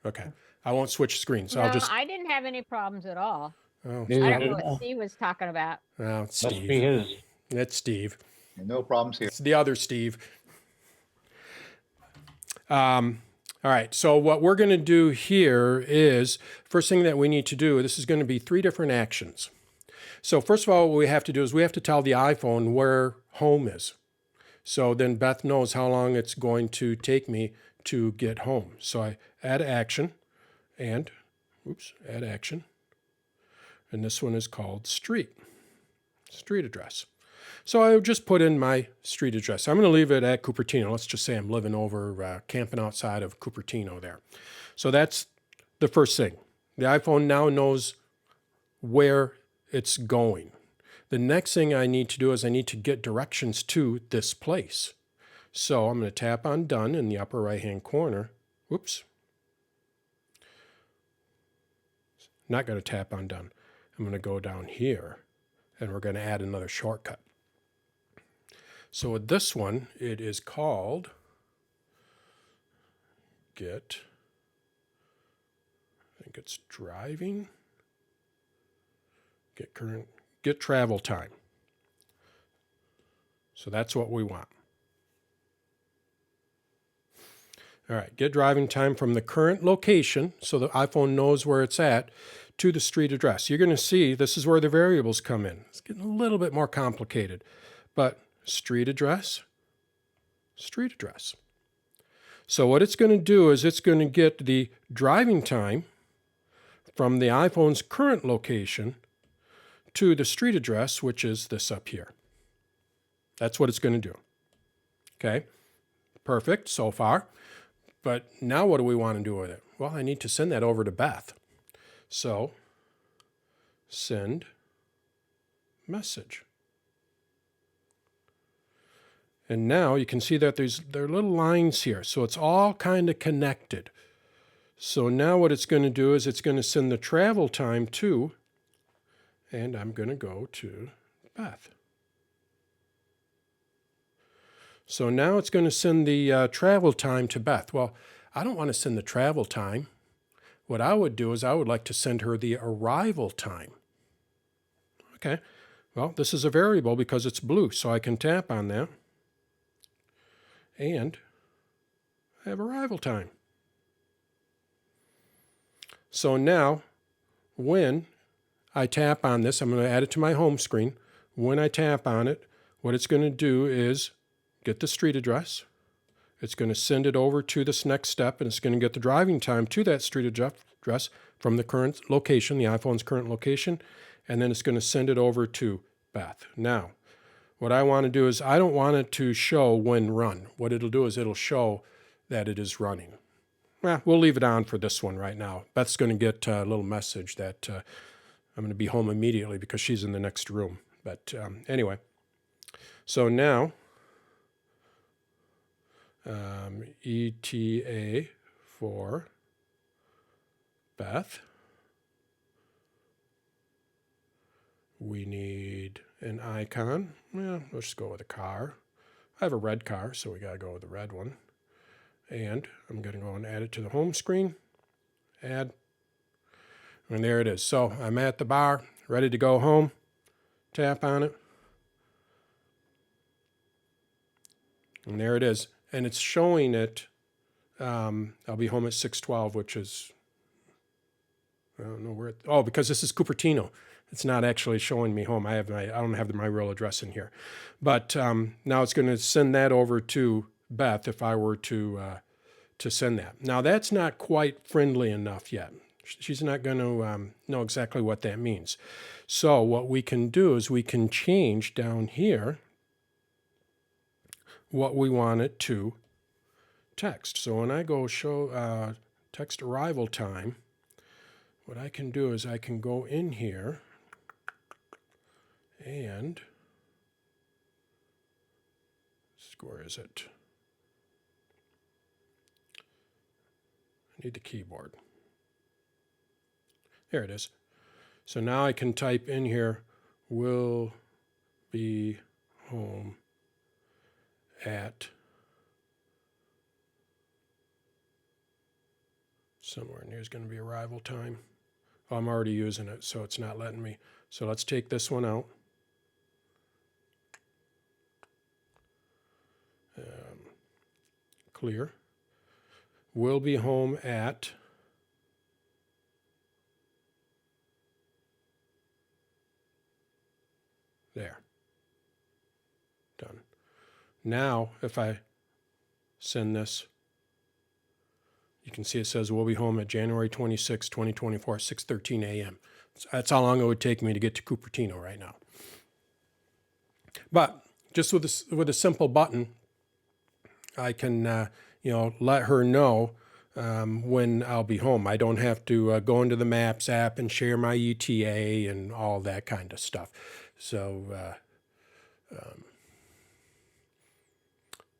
Okay, I won't switch screens. No, I'll just... I didn't have any problems at all. Oh, I don't know what Steve was talking about. oh, it's Must be Steve. his. It's Steve. No problems here. It's the other Steve. All right, so what we're going to do here is, first thing that we need to do, this is going to be 3 different actions. So first of all, what we have to do is we have to tell the iPhone where home is. So then Beth knows how long it's going to take me to get home. So I add action and, add action. And this one is called street address. So I just put in my street address. I'm going to leave it at Cupertino. Let's just say I'm living over, camping outside of Cupertino there. So that's the first thing. The iPhone now knows where it's going. The next thing I need to do is I need to get directions to this place. So I'm going to tap on Done in the upper right-hand corner. Whoops. Not going to tap on Done. I'm going to go down here, and we're going to add another shortcut. So with this one, it is called Get, I think it's driving, get travel time. So that's what we want. All right, get driving time from the current location, so the iPhone knows where it's at, to the street address. You're going to see this is where the variables come in. It's getting a little bit more complicated, but street address. So what it's going to do is it's going to get the driving time from the iPhone's current location to the street address, which is this up here. That's what it's going to do. Okay, perfect so far. But now what do we want to do with it? Well, I need to send that over to Beth. So send message. And now you can see that there are little lines here. So it's all kind of connected. So now what it's going to do is it's going to send the travel time to, and I'm going to go to Beth. So now it's going to send the travel time to Beth. Well, I don't want to send the travel time. What I would do is I would like to send her the arrival time. Okay, well, this is a variable because it's blue, so I can tap on that. And I have arrival time. So now, when I tap on this, I'm going to add it to my home screen. When I tap on it, what it's going to do is get the street address. It's going to send it over to this next step, and it's going to get the driving time to that street address from the current location, the iPhone's current location, and then it's going to send it over to Beth. Now, what I want to do is I don't want it to show when run. What it'll do is it'll show that it is running. Well, we'll leave it on for this one right now. Beth's going to get a little message that I'm going to be home immediately because she's in the next room. But anyway, so now ETA for Beth. We need an icon. Well, let's just go with a car. I have a red car, so we got to go with the red one. And I'm going to go and add it to the home screen. Add. And there it is. So I'm at the bar, ready to go home. Tap on it. And there it is. And it's showing it. I'll be home at 6:12, which is, I don't know where. Oh, because this is Cupertino. It's not actually showing me home. I don't have my real address in here. But now it's going to send that over to Beth if I were to send that. Now, that's not quite friendly enough yet. She's not going to know exactly what that means. So what we can do is we can change down here what we want it to text. So when I go show text arrival time, what I can do is I can go in here and where is it? I need the keyboard. There it is. So now I can type in here, will be home at somewhere near is going to be arrival time. Oh, I'm already using it, so it's not letting me. So let's take this one out. clear. We'll be home at there. Done. Now, if I send this, you can see it says we'll be home at January 26, 2024, 6:13 a.m. That's how long it would take me to get to Cupertino right now. But just with a simple button, I can let her know when I'll be home. I don't have to go into the Maps app and share my ETA and all that kind of stuff. So,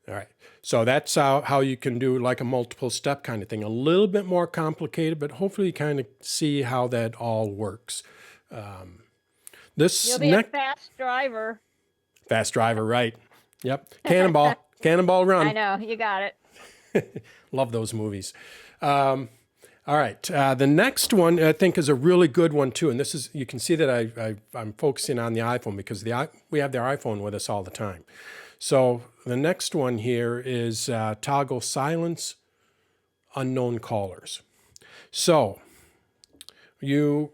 all right. So that's how you can do like a multiple step kind of thing. A little bit more complicated, but hopefully you kind of see how that all works. You'll be a fast driver. Fast driver, right. Yep. Cannonball. Cannonball Run. I know, you got it. Love those movies. All right. The next one I think is a really good one too. And this is, you can see that I'm focusing on the iPhone because we have their iPhone with us all the time. So the next one here is toggle silence unknown callers. So you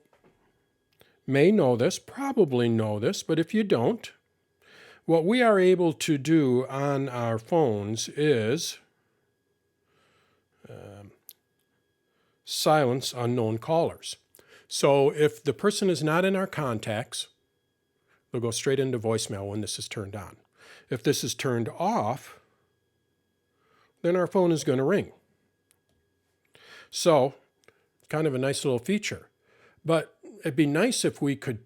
may know this, probably know this, but if you don't, what we are able to do on our phones is silence unknown callers. So if the person is not in our contacts, they'll go straight into voicemail when this is turned on. If this is turned off, then our phone is going to ring. So, kind of a nice little feature. But it'd be nice if we could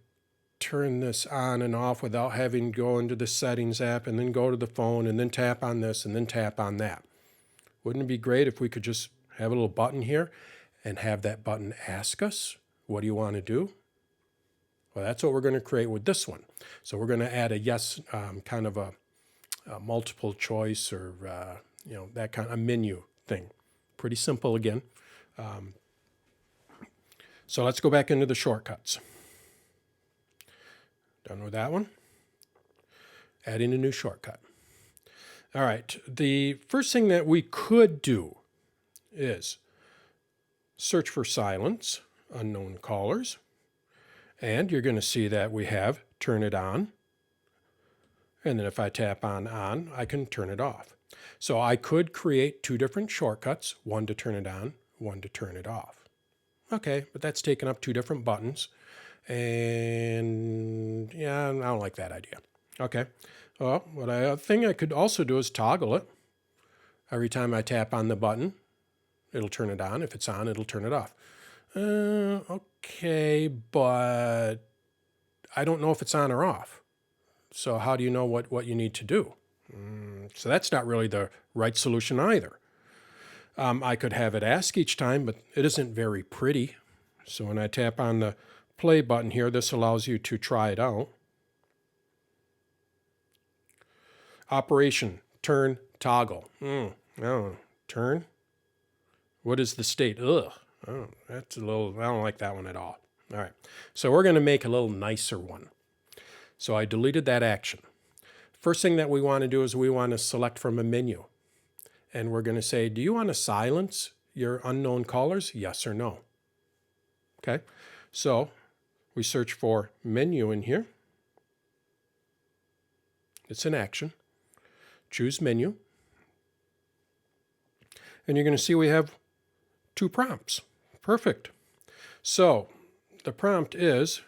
turn this on and off without having to go into the settings app and then go to the phone and then tap on this and then tap on that. Wouldn't it be great if we could just have a little button here and have that button ask us, what do you want to do? Well, that's what we're going to create with this one. So we're going to add a yes, kind of a multiple choice or, that kind of menu thing. Pretty simple again. So let's go back into the shortcuts. Done with that one. Adding a new shortcut. All right. The first thing that we could do is search for silence, unknown callers. And you're going to see that we have turn it on. And then if I tap on, I can turn it off. So I could create two different shortcuts, one to turn it on, one to turn it off. Okay, but that's taking up two different buttons. And yeah, I don't like that idea. Okay, well, a thing I could also do is toggle it. Every time I tap on the button, it'll turn it on. If it's on, it'll turn it off. Okay, but I don't know if it's on or off. So how do you know what you need to do? So that's not really the right solution either. I could have it ask each time, but it isn't very pretty. So when I tap on the play button here, this allows you to try it out. Operation, turn, toggle. Turn. What is the state? Ugh. Oh, that's a little, I don't like that one at all. All right. So we're going to make a little nicer one. So I deleted that action. First thing that we want to do is we want to select from a menu. And we're going to say, do you want to silence your unknown callers? Yes or no. Okay. So we search for menu in here. It's an action. Choose menu. And you're going to see we have two prompts. Perfect. So the prompt is,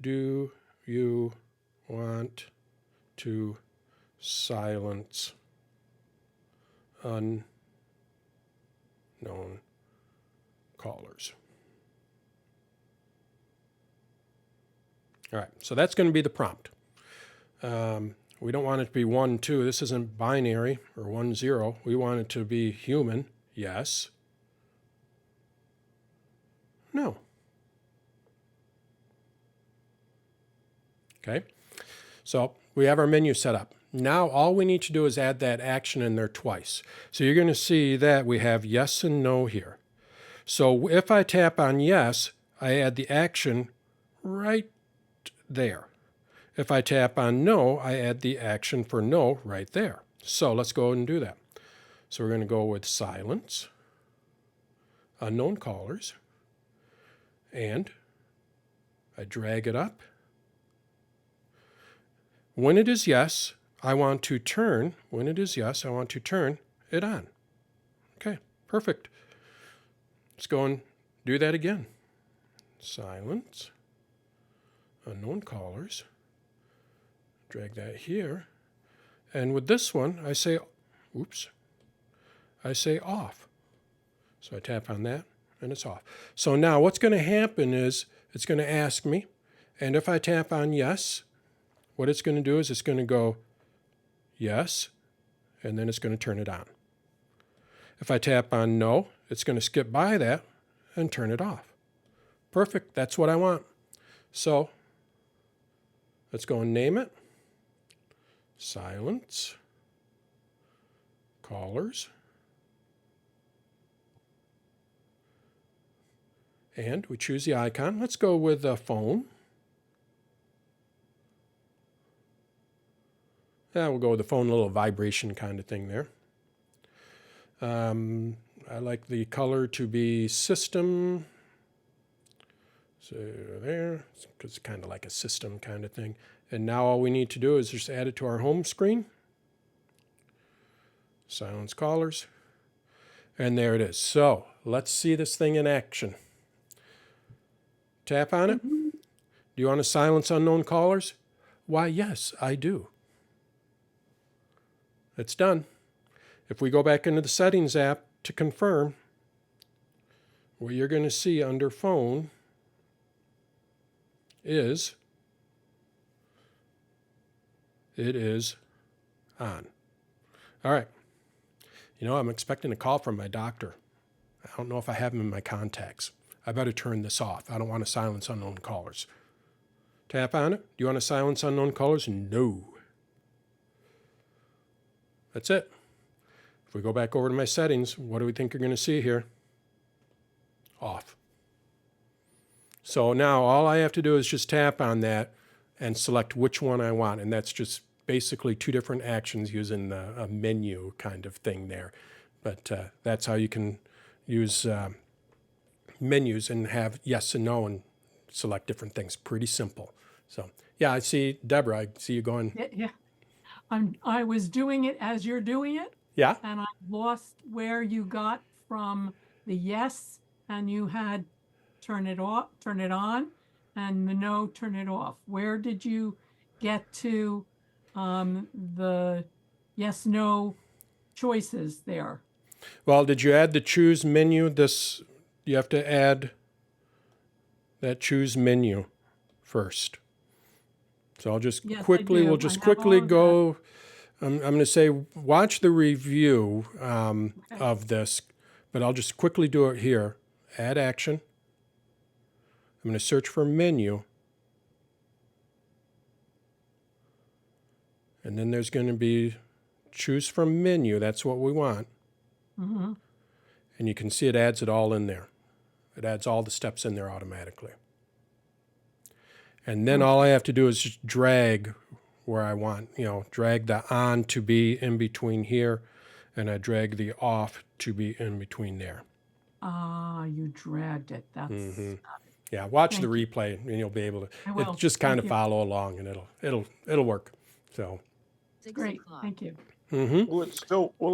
do you want to silence unknown callers? All right, so that's going to be the prompt. We don't want it to be 1, 2. This isn't binary or 1, 0. We want it to be human. Yes. No. Okay. So we have our menu set up. Now all we need to do is add that action in there twice. So you're going to see that we have yes and no here. So if I tap on yes, I add the action right there. If I tap on no, I add the action for no right there. So let's go ahead and do that. So we're going to go with silence, unknown callers, and I drag it up. When it is yes, I want to turn, when it is yes, I want to turn it on. Okay, perfect. Let's go and do that again. Silence, unknown callers, drag that here. And with this one, I say, oops, I say off. So I tap on that and it's off. So now what's going to happen is it's going to ask me, and if I tap on yes, what it's going to do is it's going to go yes, and then it's going to turn it on. If I tap on no, it's going to skip by that and turn it off. Perfect, that's what I want. So let's go and name it. Silence, callers, and we choose the icon. Let's go with the phone. Yeah, we'll go with the phone, a little vibration kind of thing there. I like the color to be system. So there, it's kind of like a system kind of thing. And now all we need to do is just add it to our home screen. Silence callers. And there it is. So let's see this thing in action. Tap on it. Do you want to silence unknown callers? Why, yes, I do. It's done. If we go back into the Settings app to confirm, what you're going to see under Phone is it is on. All right. You know, I'm expecting a call from my doctor. I don't know if I have him in my contacts. I better turn this off. I don't want to silence unknown callers. Tap on it. Do you want to silence unknown callers? No. That's it. If we go back over to my settings, what do we think you're going to see here? Off. So now all I have to do is just tap on that and select which one I want. And that's just basically two different actions using a menu kind of thing there. But that's how you can use menus and have yes and no and select different things. Pretty simple. So yeah, I see Deborah. I see you going. Yeah. I was doing it as you're doing it, Yeah. and I lost where you got from the yes, and you had turn it off, turn it on, and the no, turn it off. Where did you get to the yes, no choices there? Well, did you add the choose menu? This, you have to add that choose menu first. So I'll just Yes, I quickly, do. we'll I just have quickly all of go. I'm going to say watch the review of this, but I'll just quickly do it here. Add action. I'm going to search for menu. And then there's going to be choose from menu. That's what we want. Mm-hmm. And you can see it adds it all in there. It adds all the steps in there automatically. And then all I have to do is just drag where I want, drag the on to be in between here, and I drag the off to be in between there. Ah, you dragged it. That's Yeah, watch the Thank you. replay and you'll be able to I will. just kind Thank of you. follow along and it'll work. So great. Thank you. Will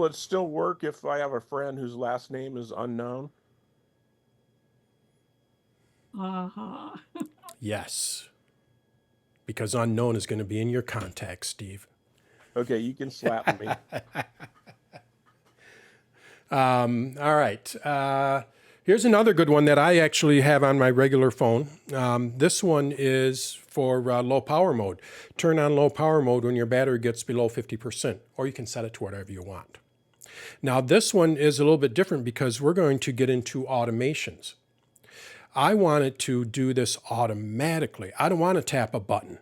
it still work if I have a friend whose last name is unknown? Uh-huh. yes. Because unknown is going to be in your contacts, Steve. Okay, you can slap me. All right. Here's another good one that I actually have on my regular phone. This one is for low power mode. Turn on low power mode when your battery gets below 50%, or you can set it to whatever you want. Now, this one is a little bit different because we're going to get into automations. I want it to do this automatically. I don't want to tap a button.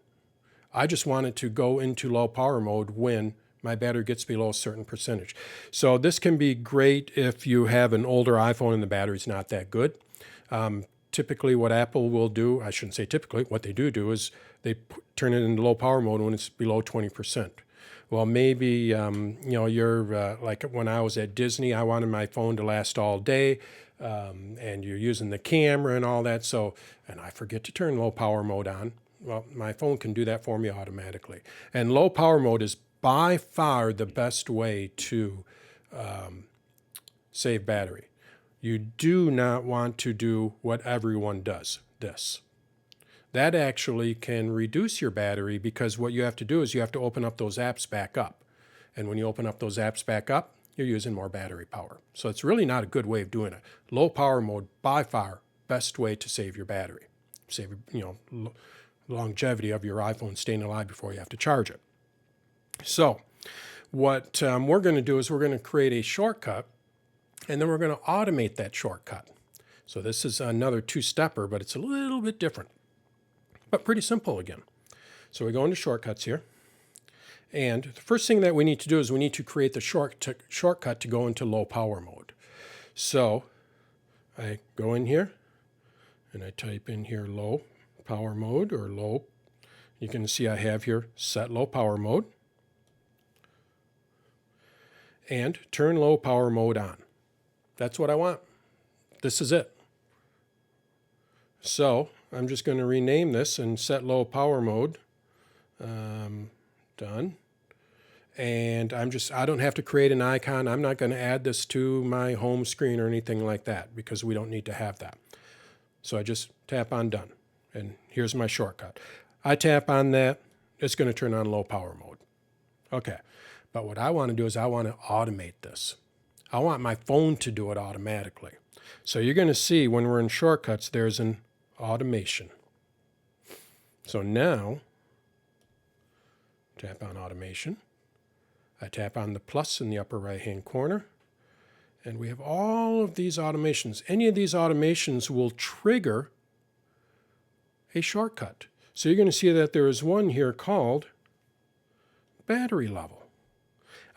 I just want it to go into low power mode when my battery gets below a certain percentage. So this can be great if you have an older iPhone and the battery's not that good. Typically what Apple will do, I shouldn't say typically, what they do is they turn it into low power mode when it's below 20%. Well, maybe, you're like when I was at Disney, I wanted my phone to last all day, and you're using the camera and all that. So, and I forget to turn low power mode on. Well, my phone can do that for me automatically. And low power mode is by far the best way to save battery. You do not want to do what everyone does, this. That actually can reduce your battery because what you have to do is you have to open up those apps back up. And when you open up those apps back up, you're using more battery power. So it's really not a good way of doing it. Low power mode, by far, best way to save your battery. Save, longevity of your iPhone staying alive before you have to charge it. So what we're going to do is we're going to create a shortcut, and then we're going to automate that shortcut. So this is another two-stepper, but it's a little bit different, but pretty simple again. So we go into shortcuts here. And the first thing that we need to do is we need to create the shortcut to go into low power mode. So I go in here and I type in here low power mode or low. You can see I have here set low power mode and turn low power mode on. That's what I want. This is it. So I'm just going to rename this and set low power mode. Done. And I don't have to create an icon. I'm not going to add this to my home screen or anything like that because we don't need to have that. So I just tap on done. And here's my shortcut. I tap on that. It's going to turn on low power mode. Okay. But what I want to do is I want to automate this. I want my phone to do it automatically. So you're going to see when we're in shortcuts, there's an automation. So now, tap on automation. I tap on the plus in the upper right-hand corner, and we have all of these automations. Any of these automations will trigger a shortcut. So you're going to see that there is one here called battery level.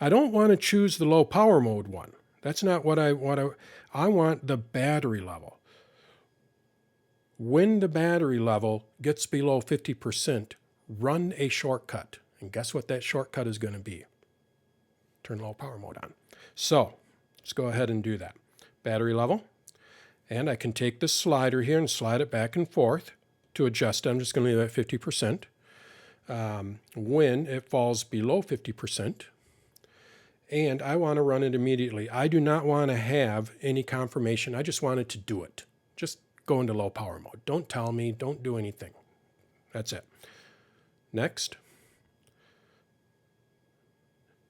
I don't want to choose the low power mode one. That's not what I want the battery level. When the battery level gets below 50%, run a shortcut. And guess what that shortcut is going to be? Turn low power mode on. So let's go ahead and do that. Battery level. And I can take this slider here and slide it back and forth to adjust it. I'm just going to leave it at 50%. When it falls below 50%, and I want to run it immediately. I do not want to have any confirmation. I just want it to do it. Just go into low power mode. Don't tell me. Don't do anything. That's it. Next.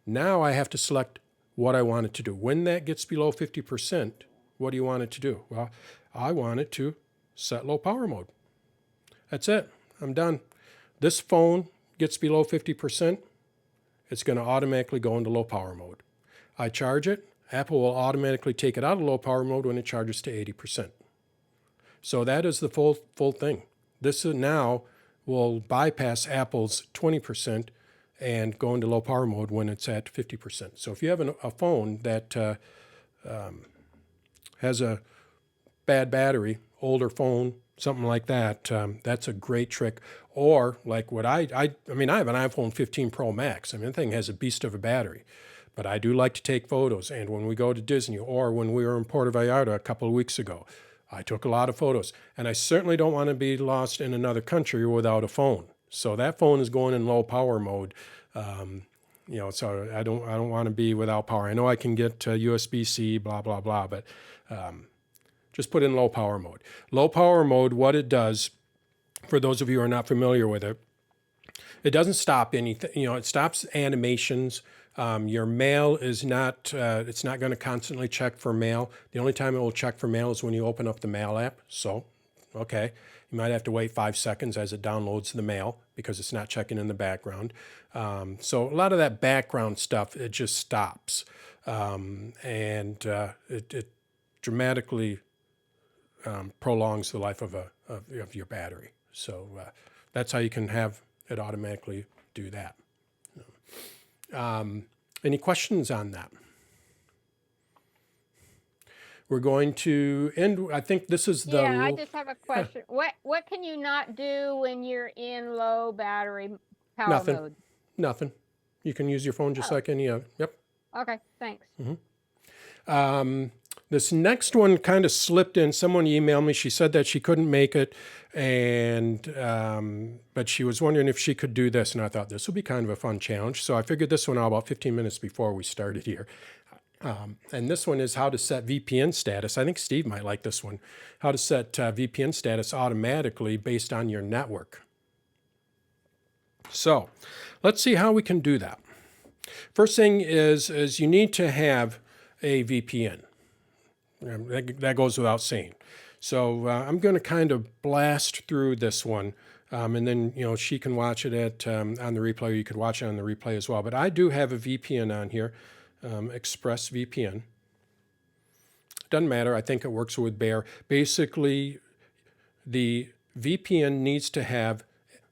Now I have to select what I want it to do. When that gets below 50%, what do you want it to do? Well, I want it to set low power mode. That's it. I'm done. This phone gets below 50%, it's going to automatically go into low power mode. I charge it. Apple will automatically take it out of low power mode when it charges to 80%. So that is the full thing. This now will bypass Apple's 20% and go into low power mode when it's at 50%. So if you have a phone that has a bad battery, older phone, something like that, that's a great trick. Or like what I have an iPhone 15 Pro Max. I mean, the thing has a beast of a battery. But I do like to take photos. And when we go to Disney or when we were in Puerto Vallarta a couple of weeks ago, I took a lot of photos. And I certainly don't want to be lost in another country without a phone. So that phone is going in low power mode. So I don't want to be without power. I know I can get USB-C, blah, blah, blah, but just put in low power mode. Low power mode, what it does, for those of you who are not familiar with it, it doesn't stop anything. It stops animations. Your mail is not, it's not going to constantly check for mail. The only time it will check for mail is when you open up the mail app. So, okay, you might have to wait 5 seconds as it downloads the mail because it's not checking in the background. So a lot of that background stuff, it just stops. It dramatically prolongs the life of your battery. So that's how you can have it automatically do that. Any questions on that? We're going to end. I think this is the. Yeah, I just have a question. What can you not do when you're in low battery power Nothing. mode? Nothing. You can use your phone just like any other. Yep. Okay, thanks. This next one kind of slipped in. Someone emailed me. She said that she couldn't make it, and but she was wondering if she could do this. And I thought this would be kind of a fun challenge. So I figured this one out about 15 minutes before we started here. And this one is how to set VPN status. I think Steve might like this one. How to set VPN status automatically based on your network. So let's see how we can do that. First thing is you need to have a VPN. That goes without saying. So I'm going to kind of blast through this one, and then she can watch it at on the replay. Or you could watch it on the replay as well. But I do have a VPN on here, ExpressVPN. Doesn't matter. I think it works with Bear. Basically, the VPN needs to have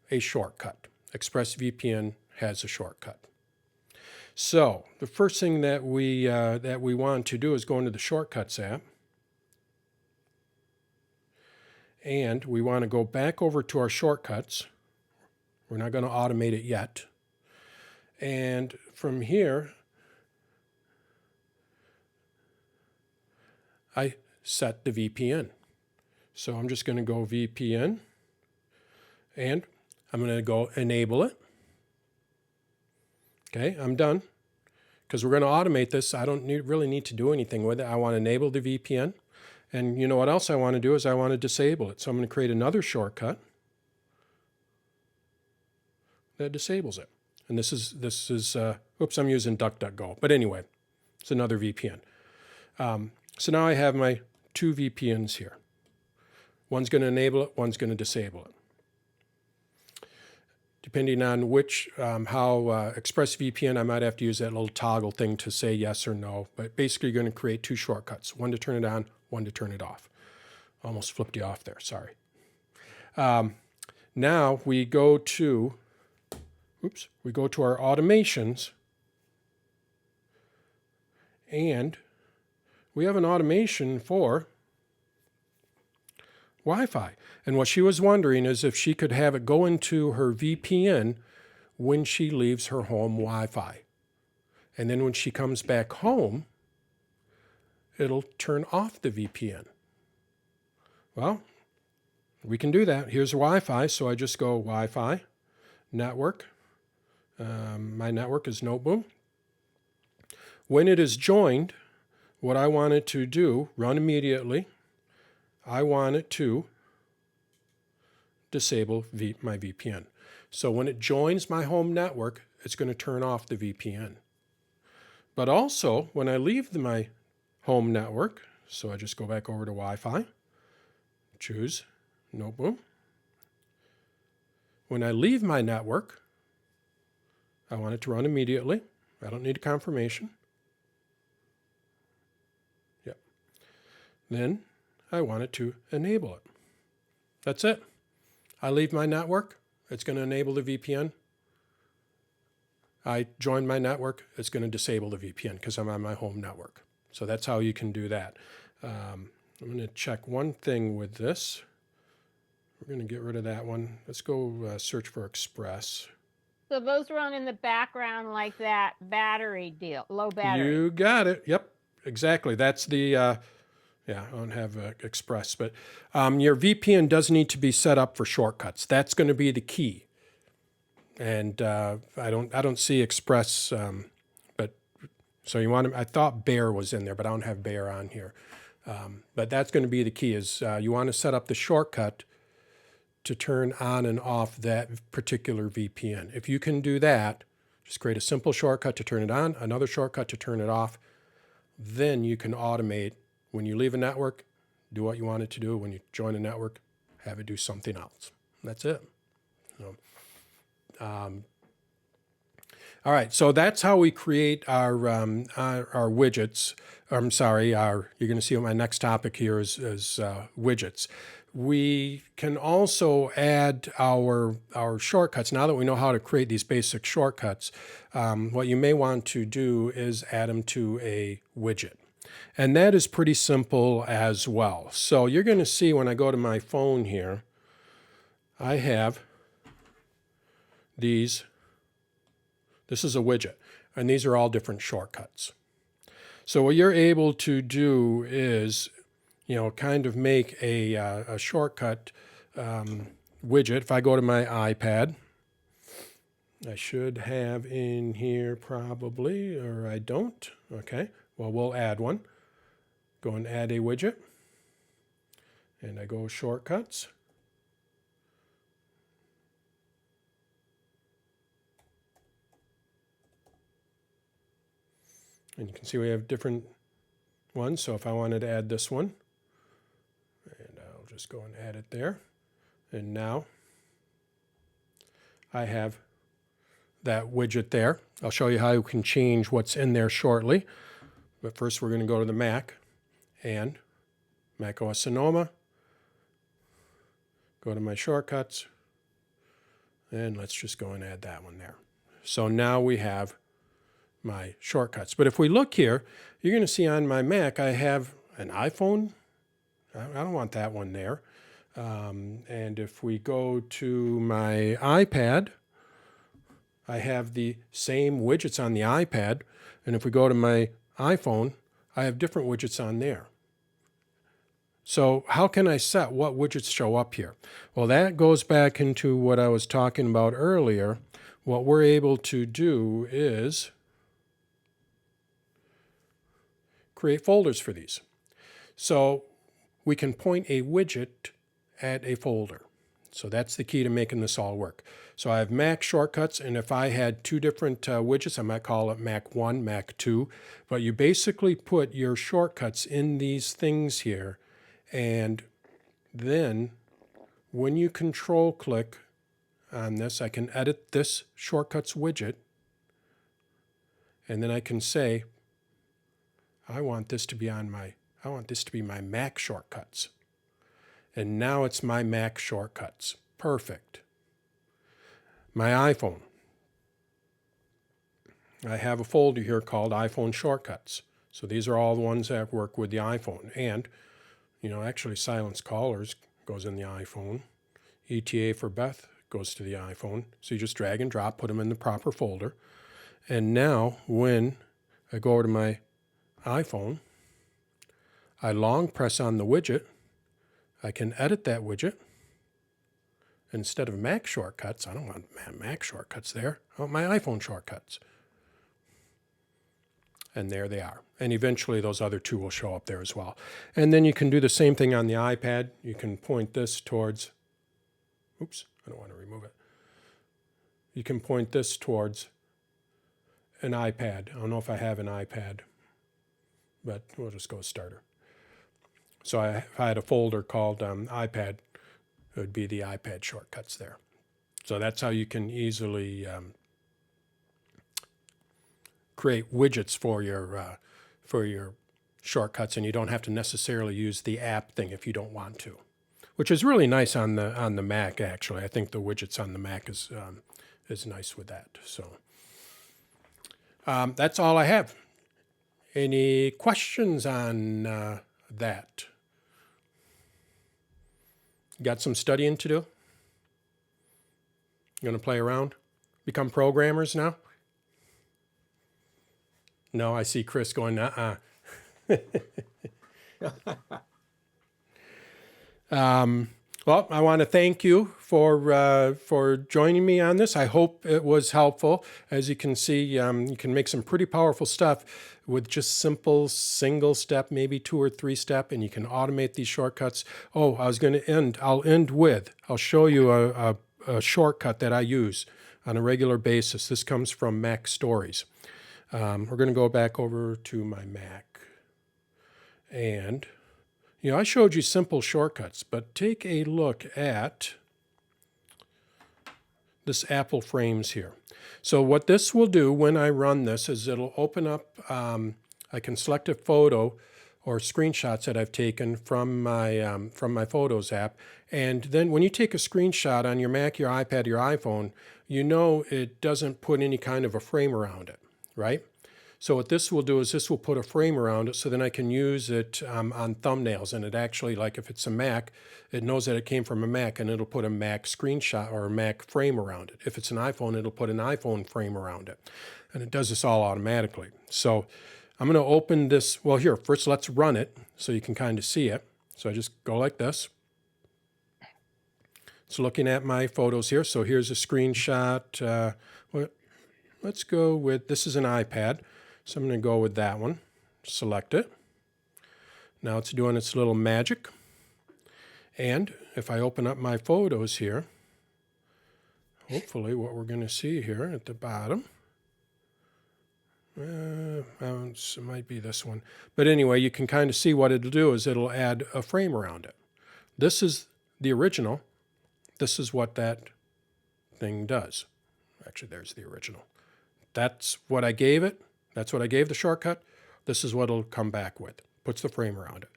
a shortcut. ExpressVPN has a shortcut. So the first thing that we want to do is go into the Shortcuts app. And we want to go back over to our shortcuts. We're not going to automate it yet. And from here, I set the VPN. So I'm just going to go VPN, and I'm going to go enable it. Okay, I'm done. Because we're going to automate this, I don't really need to do anything with it. I want to enable the VPN. And you know what else I want to do is I want to disable it. So I'm going to create another shortcut that disables it. And this is oops, I'm using DuckDuckGo. But anyway, it's another VPN. So now I have my two VPNs here. One's going to enable it, one's going to disable it. Depending on which, how ExpressVPN, I might have to use that little toggle thing to say yes or no. But basically, you're going to create two shortcuts, one to turn it on, one to turn it off. Almost flipped you off there, sorry. Now we go to, we go to our automations. And we have an automation for Wi-Fi. And what she was wondering is if she could have it go into her VPN when she leaves her home Wi-Fi. And then when she comes back home, it'll turn off the VPN. Well, we can do that. Here's Wi-Fi, so I just go Wi-Fi, network. My network is Noteboom. When it is joined, what I want it to do, run immediately, I want it to disable my VPN. So when it joins my home network, it's going to turn off the VPN. But also, when I leave my home network, so I just go back over to Wi-Fi, choose Noteboom. When I leave my network, I want it to run immediately. I don't need a confirmation. Yep. Then I want it to enable it. That's it. I leave my network, it's going to enable the VPN. I join my network, it's going to disable the VPN because I'm on my home network. So that's how you can do that. I'm going to check one thing with this. We're going to get rid of that one. Let's go search for Express. So those run in the background like that battery deal, low battery. You got it. Yep, exactly. That's the... yeah, I don't have Express, but your VPN does need to be set up for shortcuts. That's going to be the key. And I don't see Express, but so you want to. I thought Bear was in there, but I don't have Bear on here. But that's going to be the key. Is you want to set up the shortcut to turn on and off that particular VPN. If you can do that, just create a simple shortcut to turn it on, another shortcut to turn it off. Then you can automate. When you leave a network, do what you want it to do. When you join a network, have it do something else. That's it. So, all right, so that's how we create our widgets. I'm sorry, you're going to see what my next topic here is widgets. We can also add our shortcuts. Now that we know how to create these basic shortcuts, what you may want to do is add them to a widget. And that is pretty simple as well. So you're going to see when I go to my phone here, I have these This is a widget, and these are all different shortcuts. So what you're able to do is, kind of make a shortcut widget. If I go to my iPad, I should have in here probably, or I don't. Okay, well, we'll add one. Go and add a widget. And I go shortcuts. And you can see we have different ones. So if I wanted to add this one, and I'll just go and add it there. And now I have that widget there. I'll show you how you can change what's in there shortly. But first we're going to go to the Mac and macOS Sonoma. Go to my shortcuts. And let's just go and add that one there. So now we have my shortcuts. But if we look here, you're going to see on my Mac I have an iPhone. I don't want that one there. And if we go to my iPad, I have the same widgets on the iPad. And if we go to my iPhone, I have different widgets on there. So how can I set what widgets show up here? Well, that goes back into what I was talking about earlier. What we're able to do is create folders for these. So we can point a widget at a folder. So that's the key to making this all work. So I have Mac shortcuts, and if I had two different widgets, I might call it Mac 1, Mac 2. But you basically put your shortcuts in these things here, and then when you control click on this, I can edit this shortcuts widget, and then I can say, I want this to be my Mac shortcuts. And now it's my Mac shortcuts. Perfect. My iPhone. I have a folder here called iPhone shortcuts. So these are all the ones that work with the iPhone. And, actually silence callers goes in the iPhone. ETA for Beth goes to the iPhone. So you just drag and drop, put them in the proper folder. And now when I go over to my iPhone, I long press on the widget. I can edit that widget. Instead of Mac shortcuts, I don't want Mac shortcuts there. I want my iPhone shortcuts. And there they are. And eventually those other two will show up there as well. And then you can do the same thing on the iPad. You can point this towards, oops, I don't want to remove it. You can point this towards an iPad. I don't know if I have an iPad, but we'll just go starter. So if I had a folder called iPad, it would be the iPad shortcuts there. So that's how you can easily create widgets for your shortcuts, and you don't have to necessarily use the app thing if you don't want to, which is really nice on the Mac. Actually, I think the widgets on the Mac is nice with that. So that's all I have. Any questions on that? Got some studying to do? Going to play around? Become programmers now? No, I see Chris going, Well, I want to thank you for joining me on this. I hope it was helpful. As you can see, you can make some pretty powerful stuff with just simple single step, maybe 2 or 3 step, and you can automate these shortcuts. Oh, I'll end with, I'll show you a shortcut that I use on a regular basis. This comes from Mac Stories. We're going to go back over to my Mac. And, I showed you simple shortcuts, but take a look at this Apple Frames here. So what this will do when I run this is it'll open up, I can select a photo or screenshots that I've taken from my Photos app. And then when you take a screenshot on your Mac, your iPad, your iPhone, it doesn't put any kind of a frame around it, right? So what this will do is this will put a frame around it so then I can use it on thumbnails. And it actually, like if it's a Mac, it knows that it came from a Mac and it'll put a Mac screenshot or a Mac frame around it. If it's an iPhone, it'll put an iPhone frame around it. And it does this all automatically. So I'm going to open this. Well, here, first let's run it so you can kind of see it. So I just go like this. It's looking at my photos here. So here's a screenshot. Let's go with, this is an iPad. So I'm going to go with that one. Select it. Now it's doing its little magic. And if I open up my photos here, hopefully what we're going to see here at the bottom, it might be this one. But anyway, you can kind of see what it'll do is it'll add a frame around it. This is the original. This is what that thing does. Actually, there's the original. That's what I gave it. That's what I gave the shortcut. This is what it'll come back with. Puts the frame around it.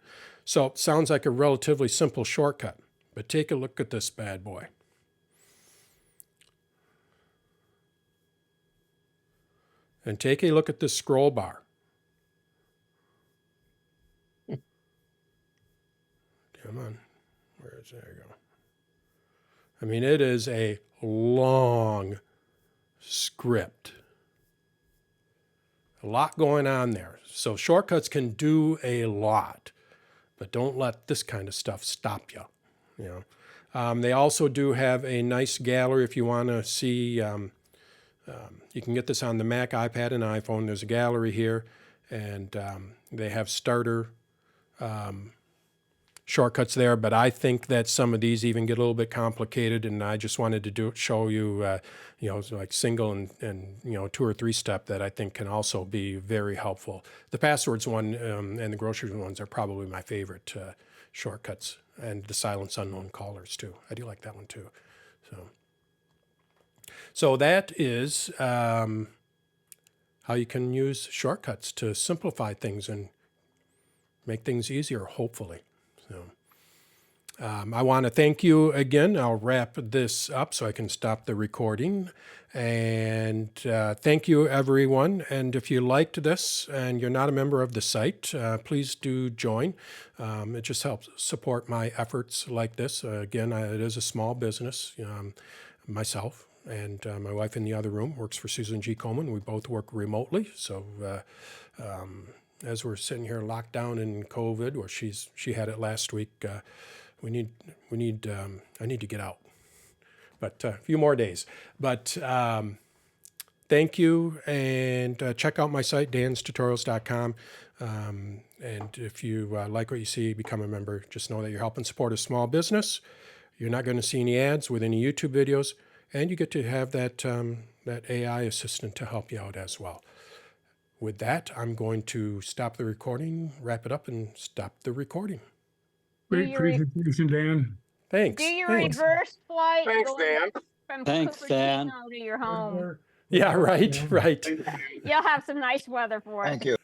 So it sounds like a relatively simple shortcut, but take a look at this bad boy. And take a look at this scroll bar. Come on. Where is it? There you go. I mean, it is a long script. A lot going on there. So shortcuts can do a lot, but don't let this kind of stuff stop you. You know, they also do have a nice gallery if you want to see. You can get this on the Mac, iPad, and iPhone. There's a gallery here, and they have starter shortcuts there, but I think that some of these even get a little bit complicated, and I just wanted to show you, you know, like single and you know, 2 or 3 step that I think can also be very helpful. The passwords one and the groceries ones are probably my favorite shortcuts, and the silence unknown callers too. I do like that one too. So that is how you can use shortcuts to simplify things and make things easier, hopefully. So I want to thank you again. I'll wrap this up so I can stop the recording. And thank you, everyone. And if you liked this and you're not a member of the site, please do join. It just helps support my efforts like this. Again, it is a small business. Myself and my wife in the other room works for Susan G. Komen. We both work remotely. So as we're sitting here locked down in COVID, or she had it last week, I need to get out, but a few more days. But thank you, and check out my site, danstutorials.com. And if you like what you see, become a member. Just know that you're helping support a small business. You're not going to see any ads with any YouTube videos, and you get to have that AI assistant to help you out as well. With that, I'm going to stop the recording, wrap it up, and stop the recording. Great presentation, Dan. Do Thanks. your Thanks. reverse flight Thanks, going Dan. from Thanks, Dan. Cupertino to your home. Yeah, right, right. You'll have some nice weather for it. Thank you.